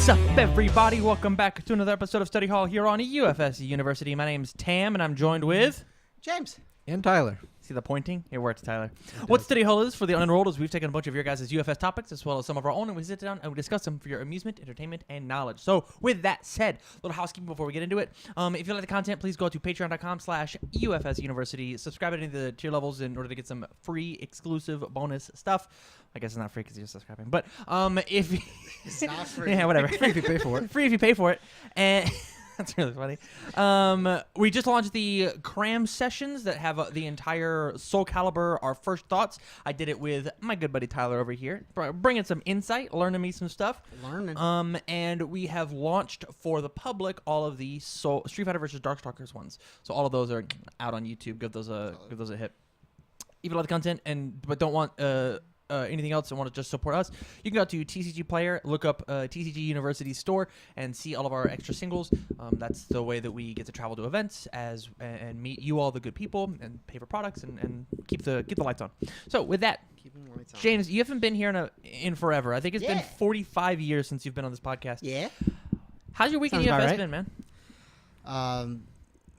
What's up, everybody? Welcome back to another episode of Study Hall here on UFSU University. My name's Tam, and I'm joined with... James. And Tyler. See the pointing? It works, Tyler. What Study Hall is for the unenrolled is we've taken a bunch of your guys' UFS topics as well as some of our own, and we sit down and we discuss them for your amusement, entertainment, and knowledge. So with that said, a little housekeeping before we get into it. If you like the content, please go to patreon.com/UFS University. Subscribe to any of the tier levels in order to get some free, exclusive bonus stuff. I guess it's not free because you're subscribing. But if It's not free. yeah, whatever. Free if you pay for it. Free if you pay for it. And that's really funny. We just launched the cram sessions that have the entire Soul Calibur, our first thoughts. I did it with my good buddy Tyler over here, bringing some insight, learning me some stuff. And we have launched for the public all of the Street Fighter vs. Darkstalkers ones. So all of those are out on YouTube. Give those a hit. If you like the content but don't want anything else and want to just support us, you can go to TCG Player, look up TCG University Store, and see all of our extra singles. That's the way that we get to travel to events and meet you all, the good people, and pay for products and keep the lights on. So with that, James, you haven't been here in forever. I think it's been 45 years since you've been on this podcast. Yeah. How's your week in Sounds about UFS right. been, man?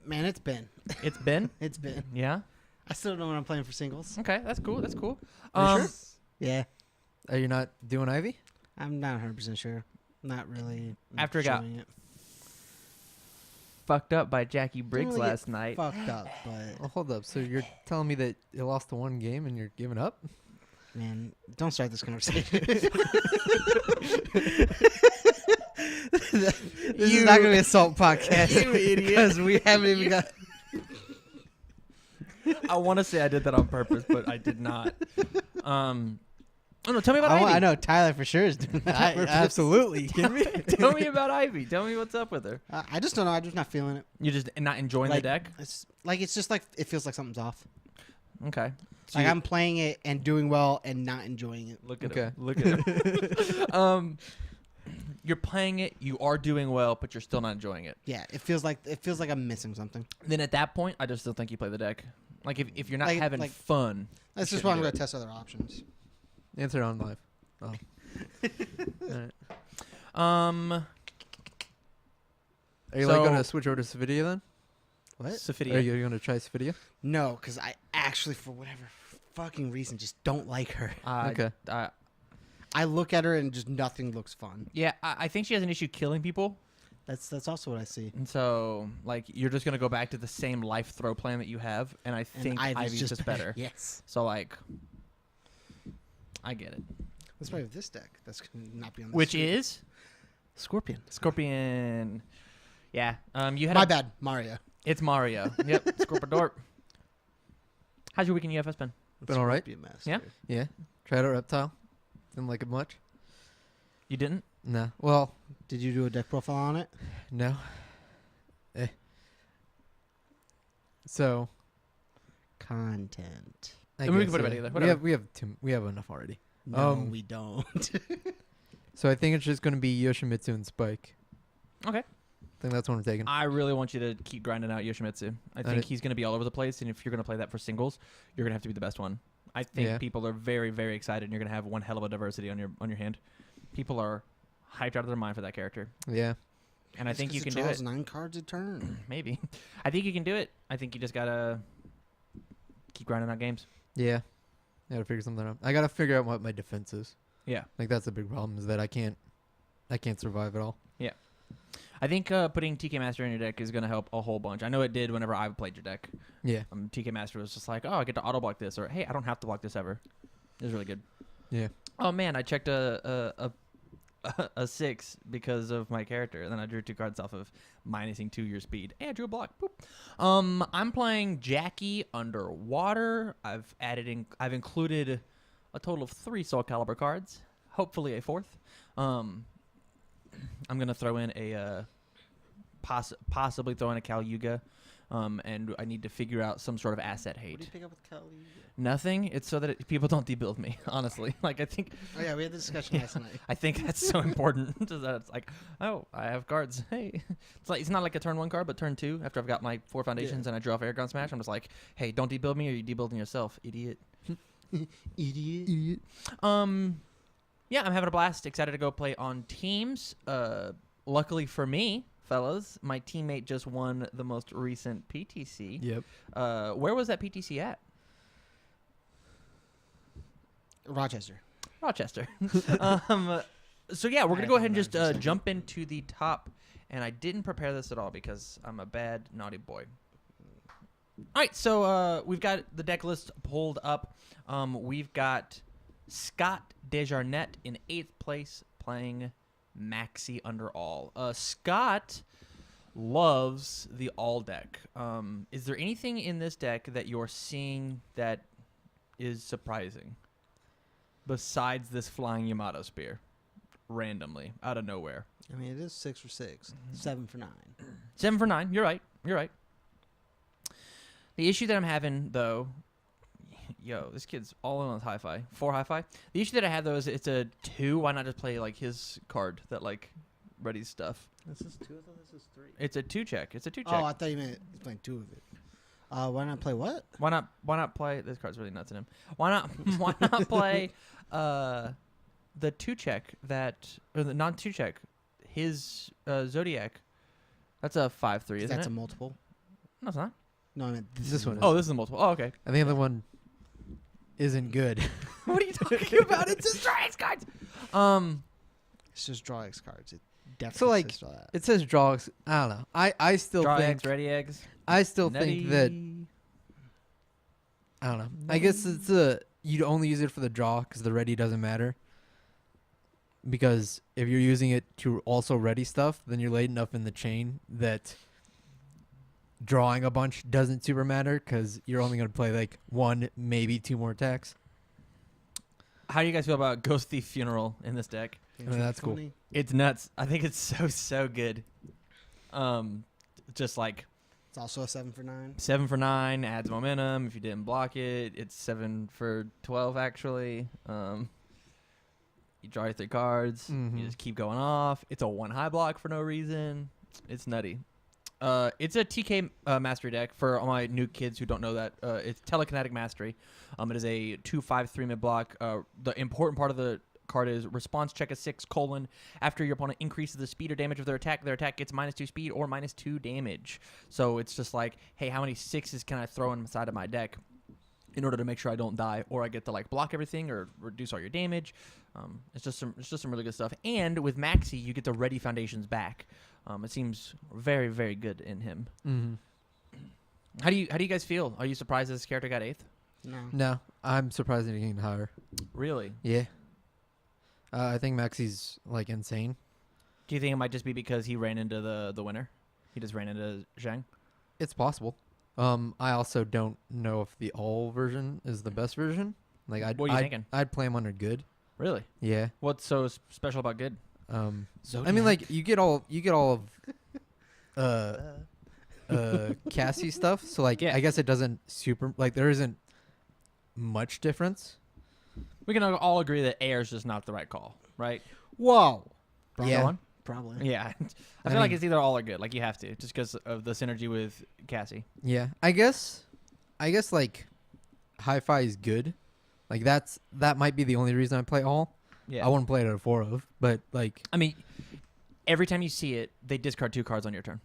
Man, it's been. It's been? It's been. Yeah? I still don't know when I'm playing for singles. Okay, that's cool. That's cool. Are you sure? Yeah. Are you not doing Ivy? I'm not 100% sure. Not really. After it got showing it. fucked up by Jackie Briggs Really last night. Fucked up, but Well, hold up. So you're telling me that you lost the one game and you're giving up? man, don't start this conversation. This is not gonna be a salt podcast. You idiot. Because we haven't even got. I want to say I did that on purpose, but I did not. Oh no, tell me about Ivy. I know Tyler for sure is doing that. Absolutely. You kidding me? Tell me about Ivy. Tell me what's up with her. I just don't know. I'm just not feeling it. You're just not enjoying the deck? It's just like it feels like something's off. Okay. So Like I'm playing it and doing well and not enjoying it. look at Okay. him. Look at him. You're playing it. You are doing well, but you're still not enjoying it. Yeah, it feels like I'm missing something. Then at that point, I just still think you play the deck. Like if you're not Like- having like- fun. That's you just why I'm shouldn't going do to test other options. Answer on live. Oh. All right. Are you So- going to switch over to Sophidia then? What? Sophidia. Are you going to try Sophidia? No, because I actually, for whatever fucking reason, just don't like her. Okay. I look at her and just nothing looks fun. Yeah, I think she has an issue killing people. That's also what I see. And so, like, you're just going to go back to the same life throw plan that you have, and I think Ivy's just better. Yes. So, like, I get it. Let's play with this deck. That's going to not be on this Which stream. is Scorpion. Scorpion. Yeah. You had My bad, Mario. It's Mario. Yep. Scorpidorp. How's your week in UFS been? Been all right. Scorpion Master. Yeah? Yeah. Tried out Reptile. Didn't like it much. You didn't? No. Well, Did you do a deck profile on it? no. So, Content. I We can guess, put it back yeah. together. We have enough already. No, we don't. So I think it's just going to be Yoshimitsu and Spike. Okay. I think that's what I'm taking. I really want you to keep grinding out Yoshimitsu. I think he's going to be all over the place, and if you're going to play that for singles, you're going to have to be the best one. I think people are very, very excited, and you're going to have one hell of a diversity on your hand. People are hyped out of their mind for that character. Yeah. Just And I think 'cause you it can do draws it. 9 cards a turn. Maybe. I think you can do it. I think you just got to keep grinding out games. Yeah. I got to figure something out. I got to figure out what my defense is. Yeah. Like that's the big problem is that I can't survive at all. Yeah. I think putting TK Master in your deck is going to help a whole bunch. I know it did whenever I played your deck. Yeah. TK Master was just like, oh, I get to auto block this, or hey, I don't have to block this ever. It was really good. Yeah. Oh man, I checked a 6 because of my character, and then I drew 2 cards off of minusing 2 your speed. And I drew a block. Boop. I'm playing Jackie Underwater. I've included a total of 3 Soul Calibur cards. Hopefully a 4th. I'm gonna throw in a possibly throw in a Calyuga. And I need to figure out some sort of asset hate. What do you pick up with Kelly? Nothing. It's so that people don't debuild me. Honestly, like I think. Oh yeah, we had this discussion last night. I think that's so important. That it's like, oh, I have cards. Hey, it's not like a turn 1 card, but turn 2. After I've got my 4 foundations and I draw off Airgun Smash, I'm just like, hey, don't debuild me, or you debuilding yourself, idiot. Idiot. Yeah, Yeah, I'm having a blast. Excited to go play on teams. Luckily for me, fellas, my teammate just won the most recent PTC. Yep. Where was that PTC at? Rochester. Rochester. So yeah, we're gonna go ahead and just jump into the top. And I didn't prepare this at all because I'm a bad, naughty boy. All right, so we've got the deck list pulled up. We've got Scott Desjarnais in 8th place playing Maxi under all. Scott loves the all deck. Is there anything in this deck that you're seeing that is surprising besides this flying Yamato spear randomly out of nowhere? I mean, it is 6 for 6, 7 for 9. 7 for 9. You're right. You're right. The issue that I'm having, though, yo, this kid's all in on hi-fi. 4 hi-fi. The issue that I have, though, is it's a 2. Why not just play, like, his card that, like, readies stuff? This is 2. I thought this is 3. It's a 2 check. It's a 2 check. Oh, I thought you meant he's playing 2 of it. Why not play what? Why not play? This card's really nuts in him. Why not play the 2 check that, or the non-2 check, his Zodiac? That's a 5/3, isn't That's it? a multiple. No, it's not. No, I meant This one is. Oh, this is a multiple. Oh, okay. I think the other one isn't good. What are you talking about? It's just Drax cards. It's just draw X cards. It definitely So, like, says draw that. It says draw. I don't know. I still Draw think. eggs, ready eggs. I still think that. Nutty. I don't know. I guess it's you'd only use it for the draw because the ready doesn't matter. Because if you're using it to also ready stuff, then you're late enough in the chain that drawing a bunch doesn't super matter because you're only going to play like 1, maybe 2 more attacks. How do you guys feel about Ghost Thief Funeral in this deck? That's cool. It's nuts. I think it's so good. Just like It's also a 7 for 9. 7 for 9 adds momentum. If you didn't block it, it's 7 for 12 actually. You draw your 3 cards. Mhm. You just keep going off. It's a 1 high block for no reason. It's nutty. It's a TK mastery deck for all my new kids who don't know that. It's telekinetic mastery. It is a 2/5/3 mid block. The important part of the card is response check a 6: after your opponent increases the speed or damage of their attack gets -2 speed or -2 damage. So it's just like, hey, how many 6s can I throw inside of my deck in order to make sure I don't die, or I get to like block everything or reduce all your damage. It's just some really good stuff. And with Maxi, you get the ready foundations back. It seems very, very good in him. Mm-hmm. How do you guys feel? Are you surprised this character got 8th? No. No, I'm surprised it getting higher. Really? Yeah. I think Maxi's like insane. Do you think it might just be because he ran into the winner? He just ran into Zhang? It's possible. I also don't know if the all version is the best version. Like What are you thinking? I'd play him under good. Really? Yeah. What's so special about good? I mean, like you get all of Cassie stuff. So like, Yeah. I guess it doesn't super like there isn't much difference. We can all agree that air is just not the right call, right? Whoa. Yeah. Go on? Probably. Yeah. I I feel like mean- it's either all or good. Like you have to, just because of the synergy with Cassie. Yeah. I guess like hi-fi is good. Like that might be the only reason I play all. Yeah. I wouldn't play it at a 4 of, but like I mean, every time you see it, they discard 2 cards on your turn,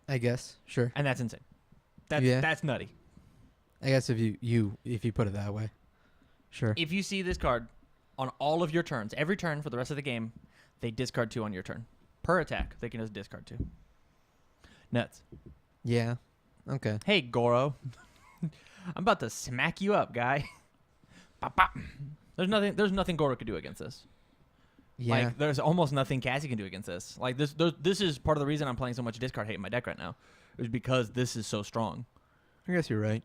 I guess sure. and that's insane. That's nutty. I guess if you put it that way, sure. If you see this card on all of your turns, every turn for the rest of the game, they discard 2 on your turn. Per attack, they can just discard 2. Nuts. Yeah. Okay. Hey, Goro. I'm about to smack you up, guy. Bop, bop. There's nothing Goro could do against this. Yeah. Like, there's almost nothing Cassie can do against this. Like, this is part of the reason I'm playing so much discard hate in my deck right now. Is because this is so strong. I guess you're right.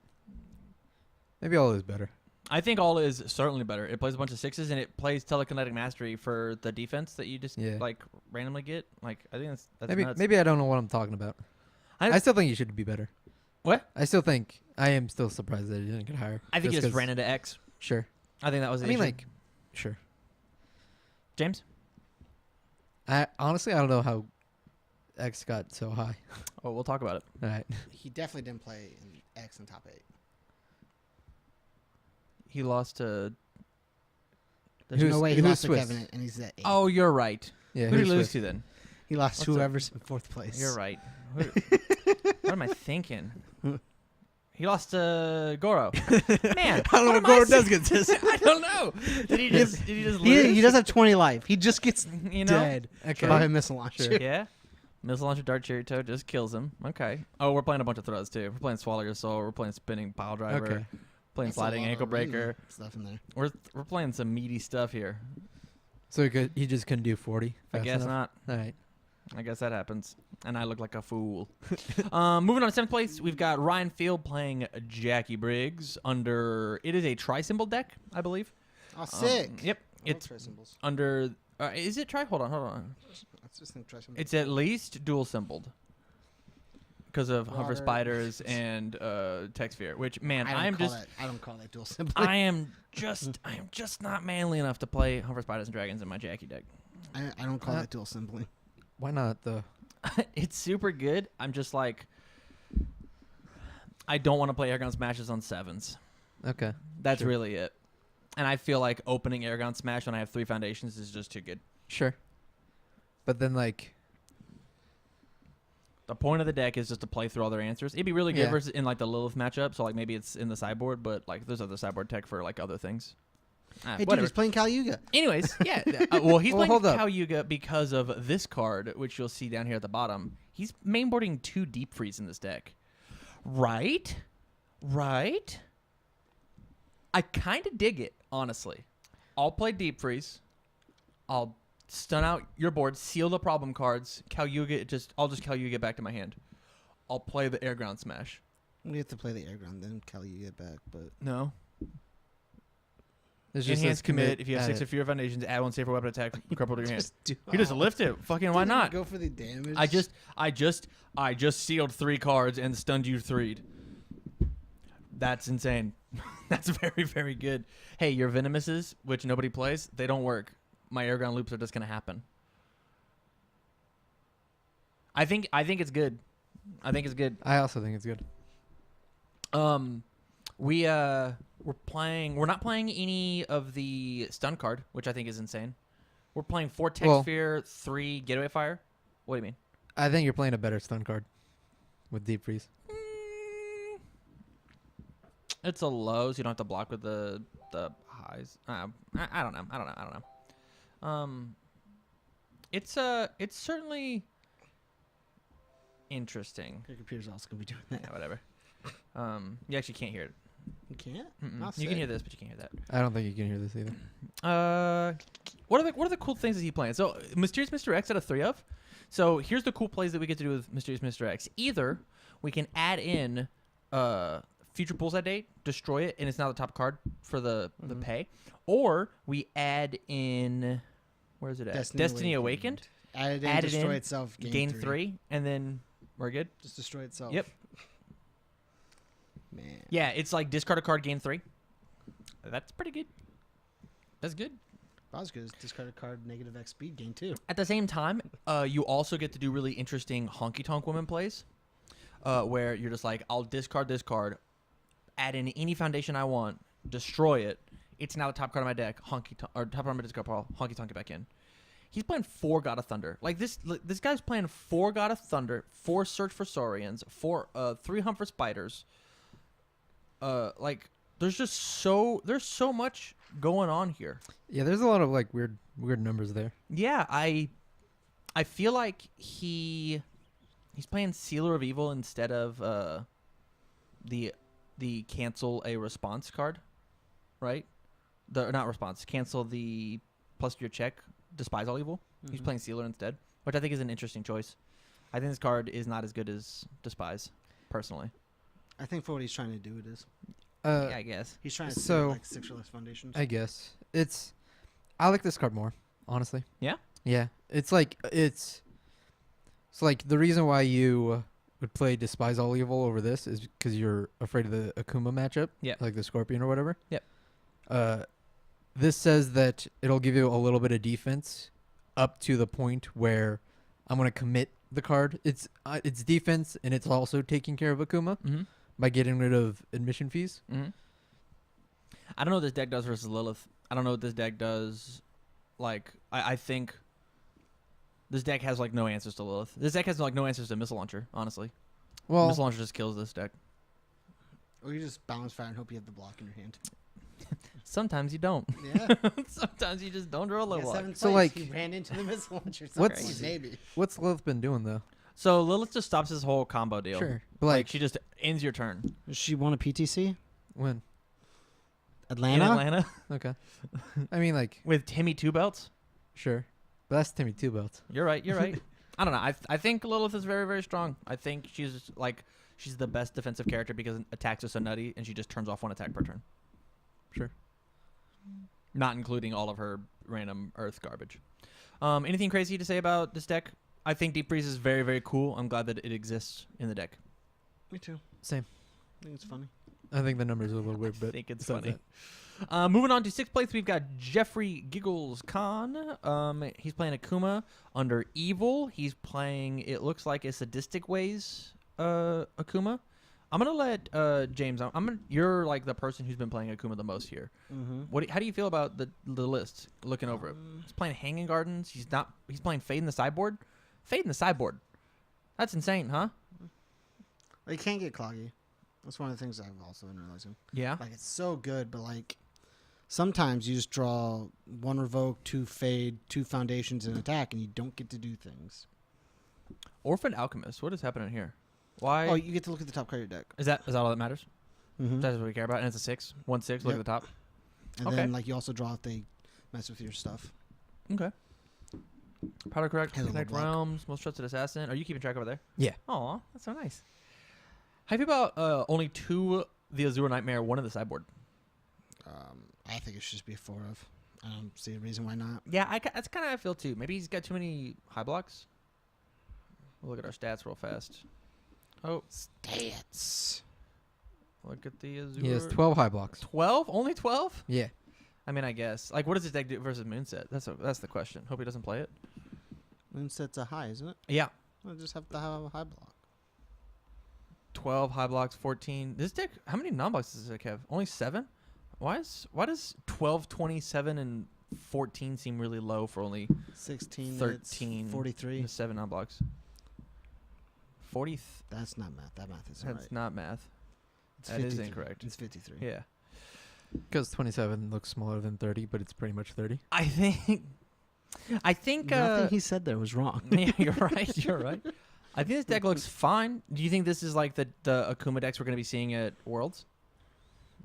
Maybe all is better. I think all is certainly better. It plays a bunch of 6s, and it plays telekinetic mastery for the defense that you just like randomly get. Like, I think that's nuts. Maybe I don't know what I'm talking about. I still think you should be better. What? I am still surprised that it didn't get higher. I think you just 'cause- ran into X. Sure. I think that was the I mean, issue. like, sure. James? Honestly, I don't know how X got so high. Oh, we'll talk about it. All right. He definitely didn't play in X in top 8. He lost to There's Who's- no way he who's lost to Swiss? Kevin, and he's at 8. Oh, you're right. Yeah, Who did he who's lose Swiss? to then? He lost what's to the- whoever's in 4th place. You're right. What am I thinking? He lost to Goro. Man, I don't know what what am Goro saying? does against this. I don't know. Did he just lose? He does have 20 life. He just gets You know? dead Okay. by a missile launcher. Sure. Yeah. Missile launcher dart cherry toe just kills him. Okay. Oh, we're playing a bunch of throws too. We're playing swallow your soul. We're playing spinning pile driver. Okay. Playing That's a sliding lot ankle of really breaker. stuff in there. We're playing some meaty stuff here. So he just couldn't do 40. I fast guess enough? not. All right. I guess that happens. And I look like a fool. Moving on to 7th place, we've got Ryan Field playing Jackie Briggs under. It is a tri-symbol deck, I believe. Oh, sick. Yep. I love It's tri-symbols. under. Is it tri? Hold on. Let's just think tri-symbols. It's at least dual symboled. Because of hover Water. spiders and tech sphere, which man, I don't call that dual symbol. I am just not manly enough to play hover spiders and dragons in my Jackie deck. I don't call that dual symboling. Why not though? It's super good. I'm just like, I don't want to play Airgun Smashes on 7s. Okay. That's Sure. really it. And I feel like opening Airgun Smash when I have 3 foundations is just too good. Sure. But then like The point of the deck is just to play through all their answers. It'd be really good Yeah. versus in like the Lilith matchup. So like maybe it's in the sideboard, but like there's other sideboard tech for like other things. Hey, dude, Whatever. he's playing Caliuga. Anyways, yeah. Well, he's Well, playing hold up. Caliuga because of this card, which you'll see down here at the bottom. He's mainboarding 2 Deep Freeze in this deck. Right? I kind of dig it, honestly. I'll play Deep Freeze. I'll stun out your board, seal the problem cards. I'll just Caliuga back to my hand. I'll play the Air Ground Smash. We have to play the air ground, then Caliuga back. But No. it's just Enhance says commit. If you have add 6 it. or fewer foundations, add 1 safer weapon attack, cripple to your hand. just do. You just lift it. Fucking why not? Go for the damage. I just sealed 3 cards and stunned you 3'd. That's insane. That's very, very good. Hey, your Venomouses, which nobody plays, they don't work. My Airground loops are just gonna happen. I think it's good. I also think it's good. We're not playing any of the stun card, which I think is insane. We're playing 4 Tech Well- Sphere, 3 Getaway Fire. What do you mean? I think you're playing a better stun card with Deep Freeze. It's a low, so you don't have to block with the highs. I don't know. It's certainly interesting. Your computer's also gonna be doing that. Yeah, whatever. You actually can't hear it. You can't. Mm-mm. I'll You say. can hear this, but you can't hear that. I don't think you can hear this either. What are the cool things is he playing? So Mysterious Mr. X out of 3 of. So here's the cool plays that we get to do with Mysterious Mr. X. Either we can add in Future Bullseye Date, destroy it, and it's now the top card for the pay, or we add in where is it at? Destiny Awakened. Add it in, Add it destroy in, itself. Gain 3, and then we're good. Just destroy itself. Yep. Man. Yeah, it's like discard a card, gain 3. That's pretty good. That's good. That's good. Discard a card, negative X speed, gain 2. At the same time, you also get to do really interesting honky tonk women plays, where you're just like, I'll discard this card, add in any foundation I want, destroy it. It's now the top card of my deck. Or top card of my discard pile. Honky tonk it back in. He's playing 4 God of Thunder. Like this guy's playing 4 God of Thunder, 4 Search for Saurians, 3 Hunt for Spiders. Like there's so much going on here. Yeah, there's a lot of like weird numbers there. Yeah, I feel like he's playing Sealer of Evil instead of the cancel a response card, right? Not response, cancel the plus your check, despise all evil. He's playing Sealer instead, which I think is an interesting choice. I think this card is not as good as despise, personally. I think for what he's trying to do, it is. Yeah, I guess. He's trying to so- do like 6 or less foundations. I guess I like this card more, honestly. Yeah? Yeah, it's like the reason why you would play Despise All Evil over this is because you're afraid of the Akuma matchup. Yeah. Like the Scorpion or whatever. Yep. This says that it'll give you a little bit of defense up to the point where I'm gonna commit the card. It's defense and it's also taking care of Akuma Mm-hmm. by getting rid of admission fees. Mm-hmm. I don't know what this deck does versus Lilith. I don't know what this deck does. Like, I think this deck has, like, no answers to Lilith. This deck has, like, no answers to Missile Launcher, honestly. Well, Missile Launcher just kills this deck. Or you just balance fire and hope you have the block in your hand. Sometimes you don't. Yeah. Sometimes you just don't draw a low block. So, like, he ran into the missile launcher. what's- Maybe? what's Lilith been doing though? So Lilith just stops this whole combo deal. Sure, but Like, like she just ends your turn. She won a PTC. when? Atlanta. In Atlanta Okay. I mean, like, with Timmy Two Belts. sure, but that's Timmy Two Belts. You're right. You're right. I don't know. I think Lilith is very, very strong. I think she's the best defensive character because attacks are so nutty, and she just turns off one attack per turn. Sure. Not including all of her random Earth garbage. Anything crazy to say about this deck? I think Deep Freeze is very, very cool. I'm glad that it exists in the deck. Me too. Same. I think it's funny. I think the numbers are a little weird, I but think it's besides funny. Moving on to 6th place, we've got Jeffrey Giggles Khan. He's playing Akuma under Evil. He's playing, it looks like, a Sadistic Ways Akuma. I'm gonna let James. You're like the person who's been playing Akuma the most here. Mm-hmm. How do you feel about the list? Looking over it, he's playing Hanging Gardens. He's playing Fade in the Sideboard. Fade in the Sideboard. That's insane, huh? Well, you can't get cloggy. That's one of the things I've also been realizing. Yeah. Like, it's so good, but like sometimes you just draw 1 Revoke, 2 Fade, 2 Foundations, and attack, and you don't get to do things. Orphan Alchemist. What is happening here? Why? Oh, you get to look at the top card of your deck. Is that all that matters? Mm-hmm. That's what we care about. And it's a 6. 1/6. Look Yep. at the top. And Okay. then like you also draw if they mess with your stuff. Okay. Powder Correct, Hello, Connect Block. Realms, Most Trusted Assassin. Are you keeping track over there? Yeah. Aw, that's so nice. How do you feel about only 2 the Azure Nightmare, 1 of the sideboard? I think it should just be a 4 of. I don't see a reason why not. Yeah, that's kind of how I feel too. Maybe he's got too many high blocks. We'll look at our stats real fast. Oh, Stats. look at the Azure. He has 12 high blocks. 12? Only 12? Yeah. I mean, I guess. Like, what does this deck do versus Moonset? That's the question. Hope he doesn't play it. Moonset's a high, isn't it? Yeah. We'll just have to have a high block. 12 high blocks, 14. This deck, how many non-blocks does this deck have? Only 7? Why does 12, 27, and 14 seem really low for only 16, 13, that's 43. 7 non-blocks? 40. That's not math. That math is That's right. not math. It's that is 53. incorrect. It's 53. Yeah. Because 27 looks smaller than 30, but it's pretty much 30. I think. Nothing he said there was wrong. Yeah, you're right. You're right. I think this deck looks fine. Do you think this is like the Akuma decks we're going to be seeing at Worlds?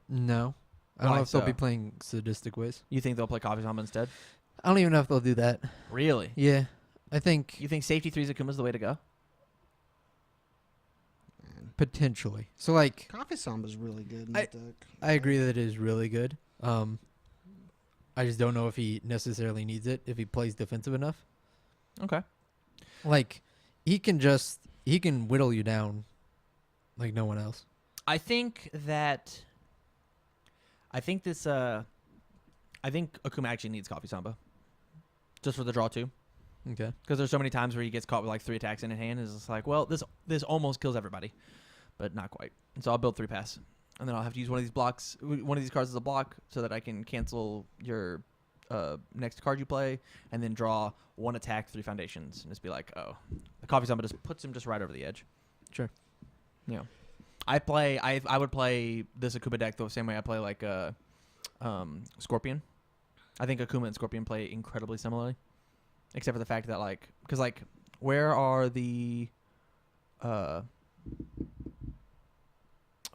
No. I don't Why know if they'll so? be playing Sadistic Ways. You think they'll play Coffee Samba instead? I don't even know if they'll do that. Really? Yeah. I think You think Safety 3's Akuma's the way to go? Man. potentially. So, like, Coffee Samba's really good in that deck. I agree that it is really good. I just don't know if he necessarily needs it if he plays defensive enough. Okay. Like, he can whittle you down like no one else. I think Akuma actually needs Coffee Samba. Just for the draw too. Okay. Because there's so many times where he gets caught with like 3 attacks in his hand. It's just like, well, this almost kills everybody. But not quite. And so I'll build 3 pass. And then I'll have to use one of these cards as a block so that I can cancel your next card you play and then draw 1 attack, 3 foundations. And just be like, oh. The Coffee Samba just puts him just right over the edge. Sure. Yeah. I would play this Akuma deck the same way I play like Scorpion. I think Akuma and Scorpion play incredibly similarly. Except for the fact that because where are the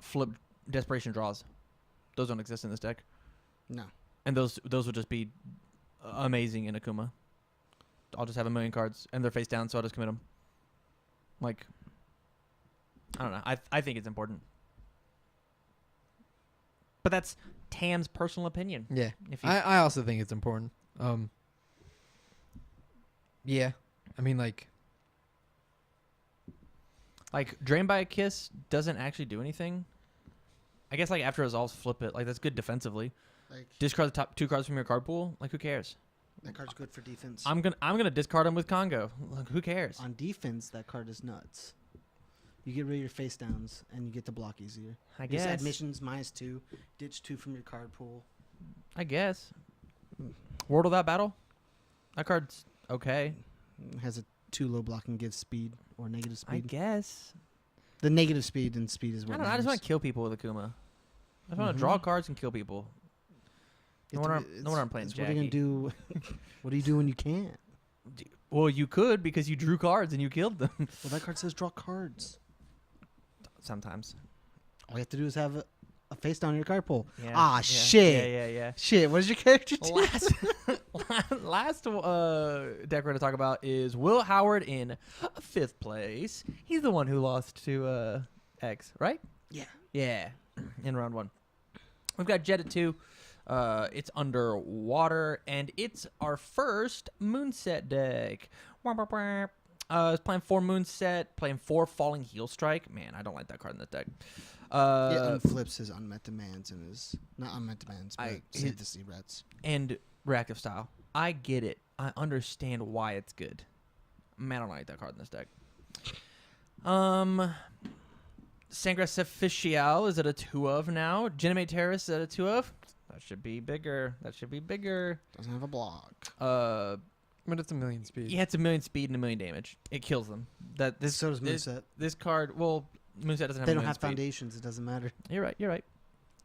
flip desperation draws? Those don't exist in this deck. No. And those would just be amazing in Akuma. I'll just have a million cards and they're face down, so I'll just commit them. Like, I don't know. I think it's important. But that's Tam's personal opinion. Yeah. If he, I also think it's important. Yeah. I mean, like, Drain by a Kiss doesn't actually do anything. I guess after resolves, flip it. That's good defensively. Discard the top 2 cards from your card pool. Who cares? That card's good for defense. I'm gonna discard them with Congo. Who cares? On defense, that card is nuts. You get rid of your face downs, and you get to block easier. I Just guess. admissions -2, ditch 2 from your card pool. I guess. World Without Battle? That card's okay. Has a 2 low block and gives speed or negative I speed. guess. The negative speed and speed is I what don't know. I just matters. want to kill people with Akuma. I just want to draw Mhm. cards and kill people. No wonder I'm playing What are you gonna Jackie. do? What do you do when you can't? Well, you could because you drew cards and you killed them. Well, that card says draw cards. Sometimes. All you have to do is have a face down in your card pool. Yeah. Ah, yeah, shit. Yeah. Shit, what does your character do? Last deck we're going to talk about is Will Howard in 5th place. He's the one who lost to X, right? Yeah. Yeah, in round 1. We've got Jet at 2. It's underwater, and it's our first Moonset deck. It's playing 4 Moonset, playing 4 Falling Heel Strike. Man, I don't like that card in this deck. Yeah, unflips his unmet demands and his not unmet demands, but save the sea rats. And reactive style. I get it. I understand why it's good. Man, I don't like that card in this deck. Sangres Official is at a 2 of now. Genome Terrace is at a 2 of. That should be bigger. Doesn't have a block. But it's a million speed. Yeah, it's a million speed and a million damage. It kills them. So does Moonset. This card, well, Moonset doesn't have They a don't million have speed. foundations. It doesn't matter. You're right.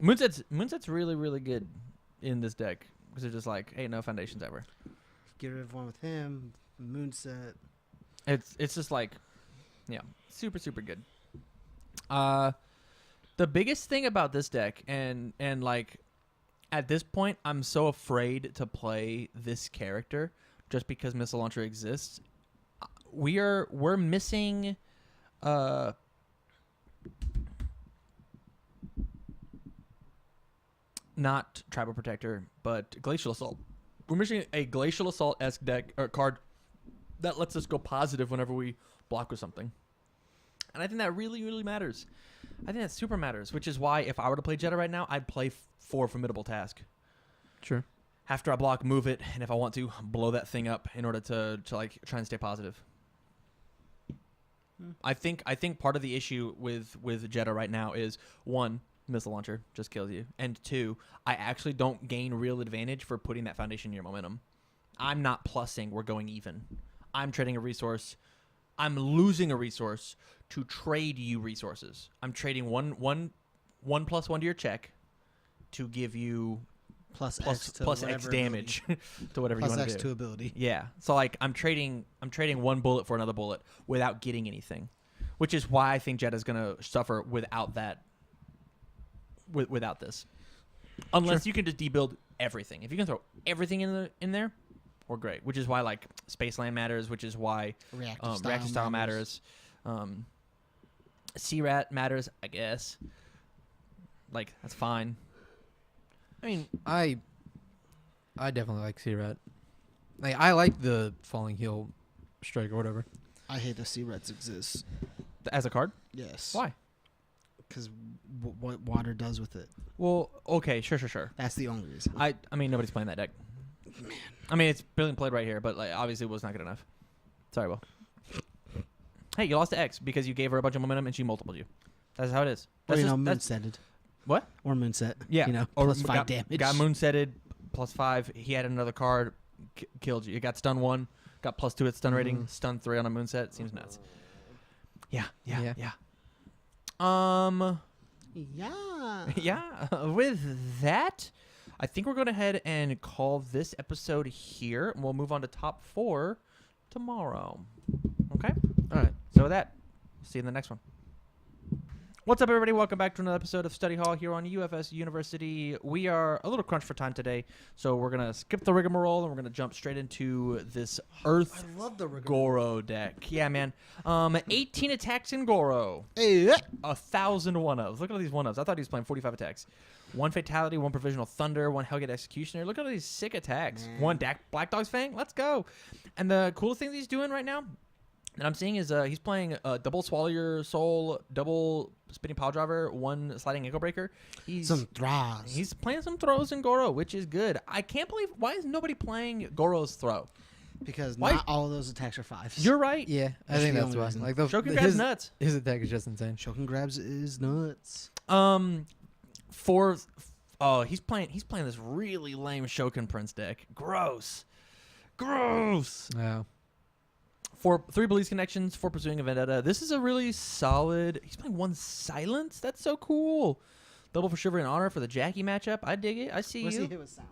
Moonset's really, really good in this deck because they're just like, ain't no foundations ever. Get rid of one with him. Moonset. It's just like, yeah, super, super good. The biggest thing about this deck, and like, at this point, I'm so afraid to play this character just because Missile Launcher exists. We're missing, not Tribal Protector, but Glacial Assault. We're missing a Glacial Assault-esque deck or card that lets us go positive whenever we block with something. And I think that really, really matters. I think that super matters, which is why if I were to play Jetta right now, I'd play 4 Formidable Task. Sure. After I block, move it, and if I want to, blow that thing up in order to like try and stay positive. I think part of the issue with Jetta right now is 1, Missile Launcher just kills you, and 2, I actually don't gain real advantage for putting that foundation in your momentum. I'm not plussing, we're going even. I'm trading a resource. I'm losing a resource to trade you resources. I'm trading one plus 1 to your check to give you Plus plus X to plus whatever X damage to whatever Plus you want X to to do. ability. Yeah. So like I'm trading 1 bullet for another bullet without getting anything, which is why I think Jetta's gonna suffer without that. Without this, unless you can just debuild everything. If you can throw everything in there, we're great. Which is why like Spaceland matters. Which is why reactive style matters. Sea Rat matters, I guess. Like that's fine. I mean, I definitely like Sea Rat. Like, I like the Falling Heel Strike or whatever. I hate the sea rats exist. As a card? Yes. Why? Because what water does with it. Well, okay, sure. That's the only reason. I mean, nobody's playing that deck. Man. I mean, it's being played right here, but like obviously it was not good enough. Sorry, Will. Hey, you lost to X because you gave her a bunch of momentum and she multiplied you. That's how it is. Or, That's moonsetted. What? Or moonset. Yeah. You know, Or plus 5 got, damage. Got moonsetted, +5. He had another card, killed you. It got stun 1, got +2 at stun rating, stun 3 on a moonset. Seems nuts. Yeah. Yeah. Yeah. With that, I think we're going to head and call this episode here. And we'll move on to top 4 tomorrow. Okay? All right. So with that, see you in the next one. What's up, everybody? Welcome back to another episode of Study Hall here on UFSU University. We are a little crunched for time today, so we're going to skip the rigmarole and we're going to jump straight into this Earth I love the rigmarole. Goro deck. Yeah, man. 18 attacks in Goro. Hey, 1,000 one-ofs. Look at all these one-ofs. I thought he was playing 45 attacks. 1 Fatality, 1 Provisional Thunder, 1 Hellgate Executioner. Look at all these sick attacks. Man. 1 Black Dog's Fang. Let's go. And the coolest thing that he's doing right now that I'm seeing is he's playing double Swallow Your Soul, double Spinning Pile Driver, 1 Sliding Ankle Breaker. some throws. He's playing some throws in Goro, which is good. I can't believe, why is nobody playing Goro's throw? Because Why- not all of those attacks are 5s. You're right. Yeah, I That's think the that's only why. reason. Like Shokin grabs nuts. his attack is just insane. Shokin grabs is nuts. He's playing this really lame Shokin Prince deck. Gross. Yeah. 3 Belize connections, 4 Pursuing a Vendetta. This is a really solid. He's playing 1 Silence. That's so cool. Double for Chivalry and Honor for the Jackie matchup. I dig it. I see What's you. he hit with silence?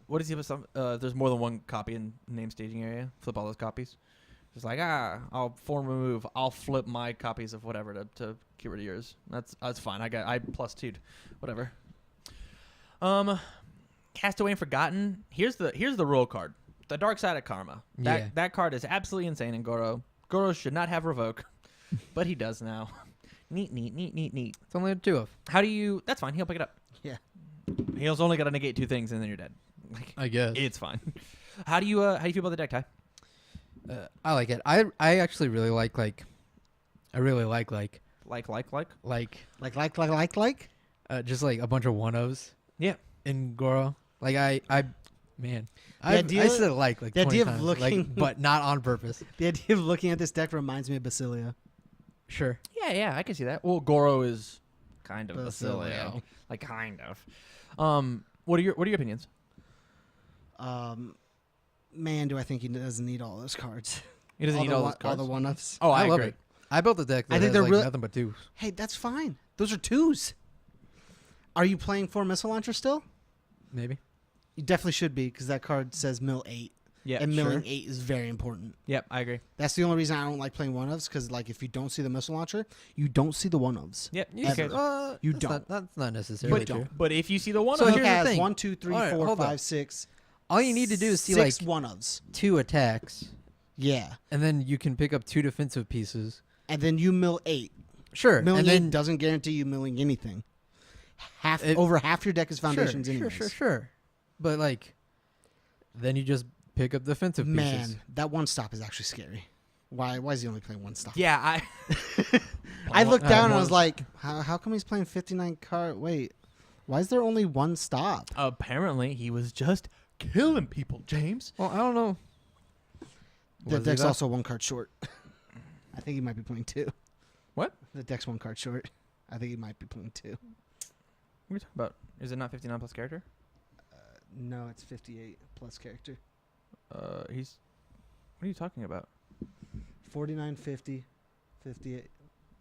What does he have with some? There's more than 1 copy in name staging area. Flip all those copies. Just like I'll form a move. I'll flip my copies of whatever to get rid of yours. That's fine. I +2'd. Whatever. Castaway and Forgotten. Here's the rule card. The Dark Side of Karma. That card is absolutely insane in Goro. Goro should not have Revoke, but he does now. Neat. It's only a 2 of. How do you? That's fine. He'll pick it up. Yeah. He's only got to negate 2 things and then you're dead. I guess. It's fine. How do you feel about the deck, Ty? I like it. I actually really like I really like Like. just like a bunch of 1-ofs. Yeah. In Goro. Like I idea- said like the 20 idea of times, looking- but not on purpose. The idea of looking at this deck reminds me of Basilia. Sure. Yeah, I can see that. Well, Goro is kind of Basilio. Basilio. Like kind of. What are your opinions? Man, do I think he doesn't need all those cards. He doesn't need all those cards. All the 1-ofs. Oh, I love agree. it. I built a deck that I think has they're like real- nothing but 2s. Hey, that's fine. Those are 2s. Are you playing 4 Missile Launcher still? Maybe. You definitely should be, because that card says mill 8. Yeah, And milling sure. 8 is very important. Yep, I agree. That's the only reason I don't like playing 1-ofs, because like if you don't see the Missile Launcher, you don't see the 1-ofs. Yep, You Ever. could- You that's don't. That's not necessarily But true. don't. But if you see the one, So of he here's the has thing. 1, 2, 3, All right, 4, hold up. 5, 6. All you need to do is see 6 like 1-ofs. 2 attacks, Yeah. and then you can pick up 2 defensive pieces. And then you mill 8. Sure. Milling and 8 then doesn't guarantee you milling anything. It- Over half your deck is foundations anyways. Sure. But like, then you just pick up defensive pieces. Man, that 1 stop is actually scary. Why is he only playing 1 stop? yeah, I looked down and I was one- like, how come he's playing 59 card? Wait, why is there only 1 stop? apparently he was just killing people, James. Well, I don't know. The Was he deck's that? also 1 card short. I think he might be playing 2. What? The deck's 1 card short. I think he might be playing 2. What are you talking about? Is it not 59 plus character? No, it's 58 plus character. He's. What are you talking about? 49, 50, 58,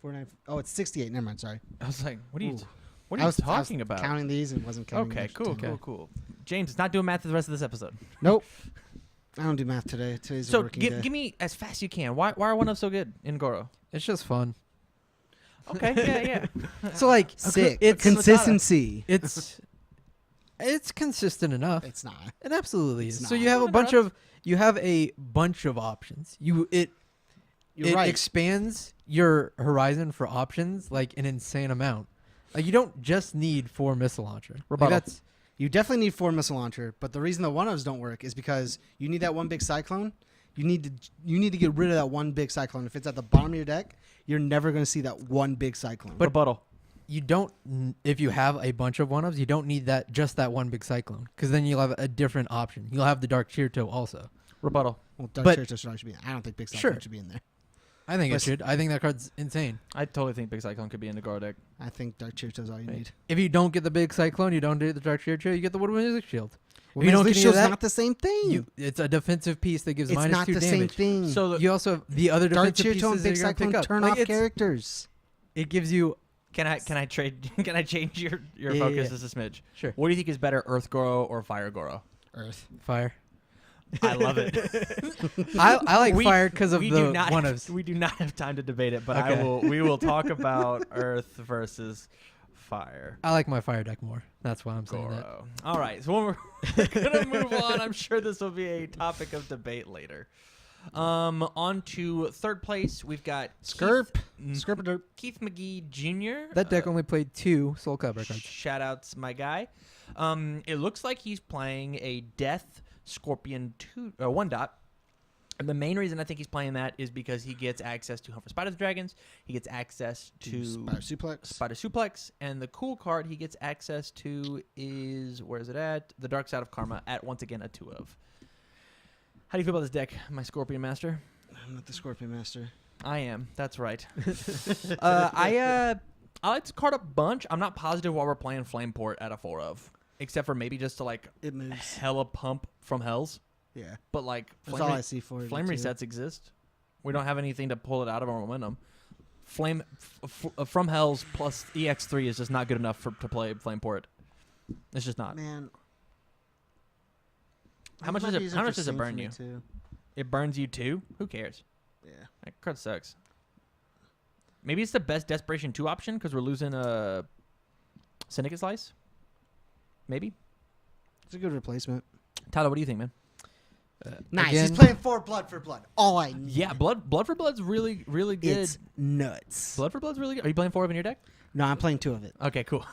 49. Oh, it's 68. Never mind. Sorry. I was like, what are you? Ooh. What are I you was talking about? Counting these and wasn't counting. Okay, the cool. extra 10. James is not doing math for the rest of this episode. Nope. I don't do math today. Today's a So working day. give me as fast as you can. Why are 1-ofs so good in Goro? It's just fun. Okay, yeah. So like, Sick. It's Consistency. it's consistent enough. It's not. It absolutely It's is. So not. you have a No, bunch of options. You're It right. expands your horizon for options like an insane amount. Like you don't just need 4 missile launcher. Like, Rebuttal. You definitely need 4 missile launcher, but the reason the 1-ofs don't work is because you need that 1 big cyclone. You need to get rid of that 1 big cyclone. If it's at the bottom of your deck, you're never going to see that 1 big cyclone. But- Rebuttal. you don't. If you have a bunch of 1-ofs, you don't need just that 1 big cyclone because then you'll have a different option. You'll have the dark cheer toe also. Rebuttal. Well, Dark but- Chariot should be in. I don't think big cyclone Sure. should be in there. I think But- it should. I think that card's insane. I totally think Big Cyclone could be in the Goro deck. I think Dark Chariot is all you Right. need. If you don't get the big cyclone, you don't do the dark cheer toe, you get the woodwind music shield. Well, If you don't Man's get any of Shield's that, not the same thing. It's a defensive piece that gives it's not -2 the same damage. thing. So You also have the other Dark defensive Cheer pieces Toe and that Big you're gonna Cyclone pick up. turn Like, off characters. It gives you can I trade? Can I change your Yeah, focus yeah. as a smidge? sure What do you think is better, Earth Goro or Fire Goro? Earth. fire. I love it. I like We- fire because of we the do not 1-ofs. we do not have time to debate it, but Okay. we will talk about Earth versus Fire. I like my fire deck more. That's why I'm saying that. Goro. All right, so when we're gonna move on, I'm sure this will be a topic of debate later. On to third place, we've got Skirp. Keith, Skirpaderp. Keith McGee Jr. That deck only played 2 soul cover cards. Shout outs, my guy. It looks like he's playing a Death Scorpion 1 dot. And the main reason I think he's playing that is because he gets access to Hunt for Spiders and Dragons. He gets access to Spider Suplex. Spider Suplex. And the cool card he gets access to is, where is it at? The Dark Side of Karma at, once again, a 2 of. How do you feel about this deck, my Scorpion Master? I'm not the Scorpion Master. I am. That's right. I like to card a bunch. I'm not positive what we're playing Flameport at a 4 of, except for maybe just to like It moves. hella pump from Hells. Yeah. But like That's all I see for it. flame too. resets exist. We don't have anything to pull it out of our momentum. From Hells plus EX3 is just not good enough to play Flameport. It's just not. Man. How much does it burn you? Too. It burns you too? Who cares? Yeah. That card sucks. Maybe it's the best Desperation 2 option because we're losing a Syndicate Slice? Maybe? It's a good replacement. Tyler, what do you think, man? Nice. Again, He's playing 4 blood for blood. All I need. Yeah, Blood for Blood's really, really good. It's nuts. Blood for Blood's really good. Are you playing 4 of in your deck? No, I'm playing 2 of it. Okay, cool.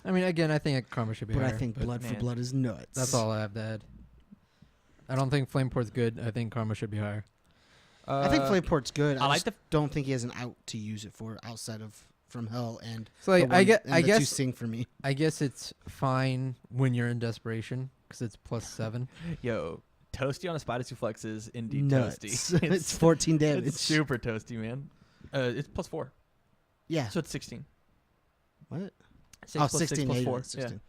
I mean, again, I think Karma should be But higher. I think blood for man. blood is nuts. That's all I have to add. I don't think Flameport's good. I think Karma should be higher. I think Flameport's good. I like don't think he has an out to use it for outside of From Hell and So like, I the 2 guess sing for me. I guess it's fine when you're in desperation because it's +7. Yo, Toasty on a Spider Suplex is indeed Nuts. toasty. It's 14 damage. It's super toasty, man. It's +4, Yeah. so it's 16. What? 6 Oh, plus 6 16. plus Yeah, 4. 16. Yeah.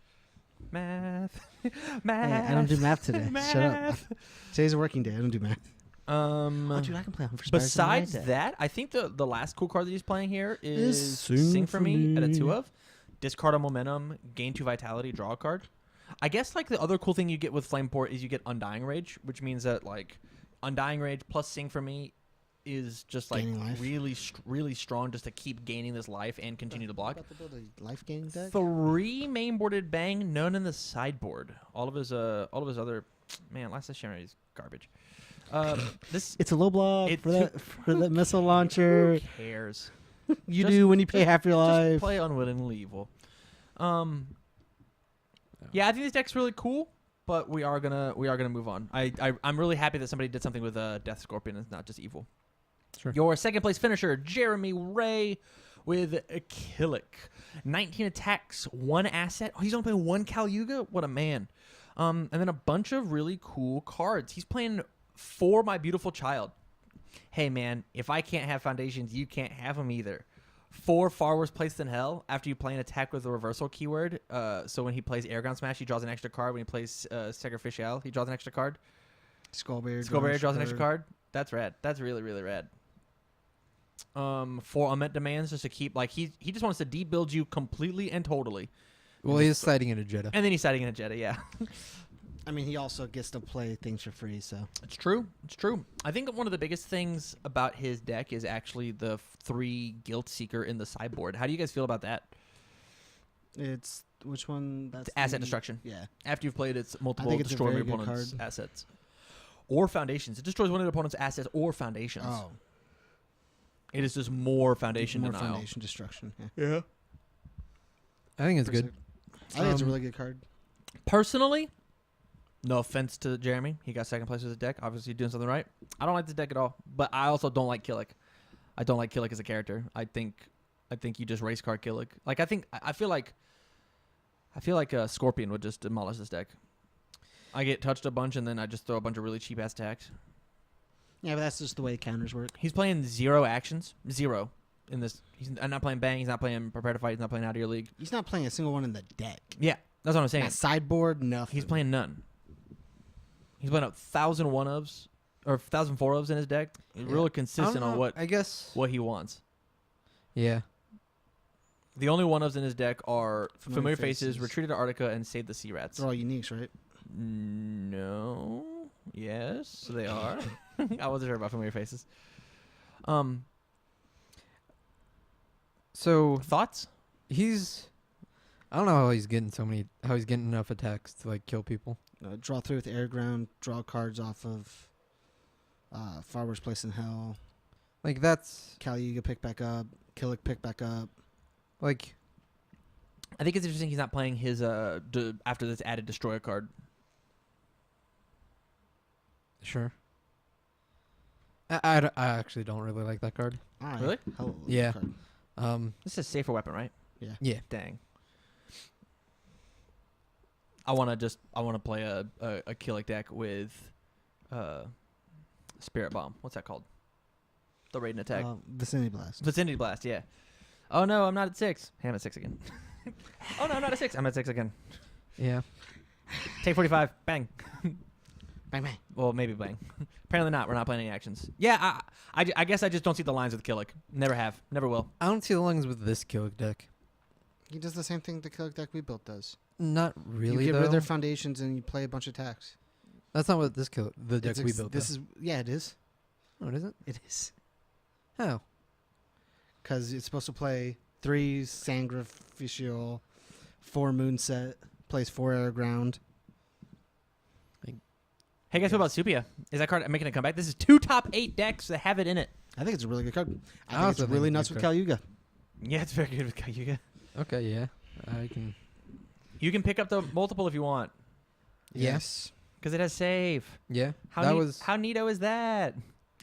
Math. Hey, Math. I don't do math today. Shut up. Math. Today's a working day. I don't do math. Oh, Dude, I can play on for besides that, I think the last cool card that he's playing here is Sing for Me at a 2 of. Discard a momentum, gain 2 vitality, draw a card. I guess like the other cool thing you get with Flameport is you get Undying Rage, which means that like Undying Rage plus Sing for Me is just like Gaining life. really strong just to keep gaining this life and continue to block. About to build a life gaining deck? 3 mainboarded Bang, none in the sideboard. All of his other last session is garbage. This It's a low block It- for that missile launcher. who cares? You Just- do when you pay half your Just life. play Unwittingly Evil. Yeah, I think this deck's really cool, but we are gonna move on. I'm really happy that somebody did something with Death Scorpion and not just Evil. Sure. Your second place finisher, Jeremy Ray, with a Killick. 19 attacks, 1 asset. Oh, he's only playing 1 Caliuga? What a man. And then a bunch of really cool cards. He's playing 4 My Beautiful Child. Hey, man, if I can't have foundations, you can't have them either. 4 Far Worse Place Than Hell after you play an attack with the reversal keyword. So when he plays Airgun Smash, he draws an extra card. When he plays Sacrificial, he draws an extra card. Skullbarrier draws an extra card. That's rad. That's really, really rad. 4 Unmet Demands just to keep, like, he just wants to debuild you completely and totally. Well, he is citing in a Jetta. And then he's citing in a Jetta, yeah. I mean, he also gets to play things for free, so. It's true. It's true. I think one of the biggest things about his deck is actually the 3 Guilt Seeker in the sideboard. How do you guys feel about that? It's which one? That's Asset the- destruction. Yeah. After you've played its multiple, think it's a destroy your very good opponent's card. assets. Or foundations. It destroys one of the opponent's assets or foundations. Oh, It is just more foundation more denial. foundation destruction. Yeah. Yeah. I think it's good. I think it's a really good card. Personally, no offense to Jeremy, he got second place with his deck. Obviously, doing something right. I don't like this deck at all, but I also don't like Killick. I don't like Killick as a character. I think you just race card Killick. Like I feel like Scorpion would just demolish this deck. I get touched a bunch, and then I just throw a bunch of really cheap ass attacks. Yeah, but that's just the way counters work. He's playing 0 actions, 0 in this. He's not playing Bang. He's not playing Prepare to Fight. He's not playing Out of Your League. He's not playing a single one in the deck. Yeah, that's what I'm saying. That sideboard, nothing. He's playing none. He's playing 1,000 1-ofs or 1,000 4-ofs in his deck. He's Yeah. really I don't consistent on know. what I guess. he wants. Yeah. The only 1-ofs in his deck are Familiar Familiar Faces, Faces. Retreat to Arctica, and Save the Sea Rats. They're all uniques, right? No. Yes, they are. I wasn't sure about Familiar Faces. So Thoughts? he's. I don't know how he's getting enough attacks to like kill people. Draw 3 with air ground. Draw cards off of Far Worse Place in Hell. Like that's Caliuga pick back up. Killick pick back up. like I think it's interesting he's not playing his after this added Destroyer card. sure. I actually don't really like that card. Really? Hell, Yeah. Card. This is a safer weapon, right? Yeah. Dang. I want to play a Killick deck with Spirit Bomb. What's that called? The raid and attack. Vicinity Blast. Vicinity Blast, yeah. Oh, no, I'm not at 6. Hey, I'm at 6 again. Oh, no, I'm not at 6. I'm at 6 again. Yeah. Take 45. Bang. Bang, bang. Well, maybe bang. Apparently not. We're not playing any actions. Yeah, I guess I just don't see the lines with Killick. Never have. Never will. I don't see the lines with this Killick deck. He does the same thing the Killick deck we built does. Not really, You get though. rid of their foundations and you play a bunch of attacks. That's not what this the deck we built. This is it is. Oh, it isn't? It is. How? Because it's supposed to play 3 Sacrificial, 4 Moonset, plays 4 Air Ground. Hey, guys, what about Supia? Is that card making a comeback? This is 2 top 8 decks that have it in it. I think it's a really good card. I think also it's think really it's a nuts good with card. Cayuga. Yeah, it's very good with Cayuga. Okay, yeah. I can... You can pick up the multiple if you want, Yes. because it has save. Yeah. How that neat- was... how neato is that?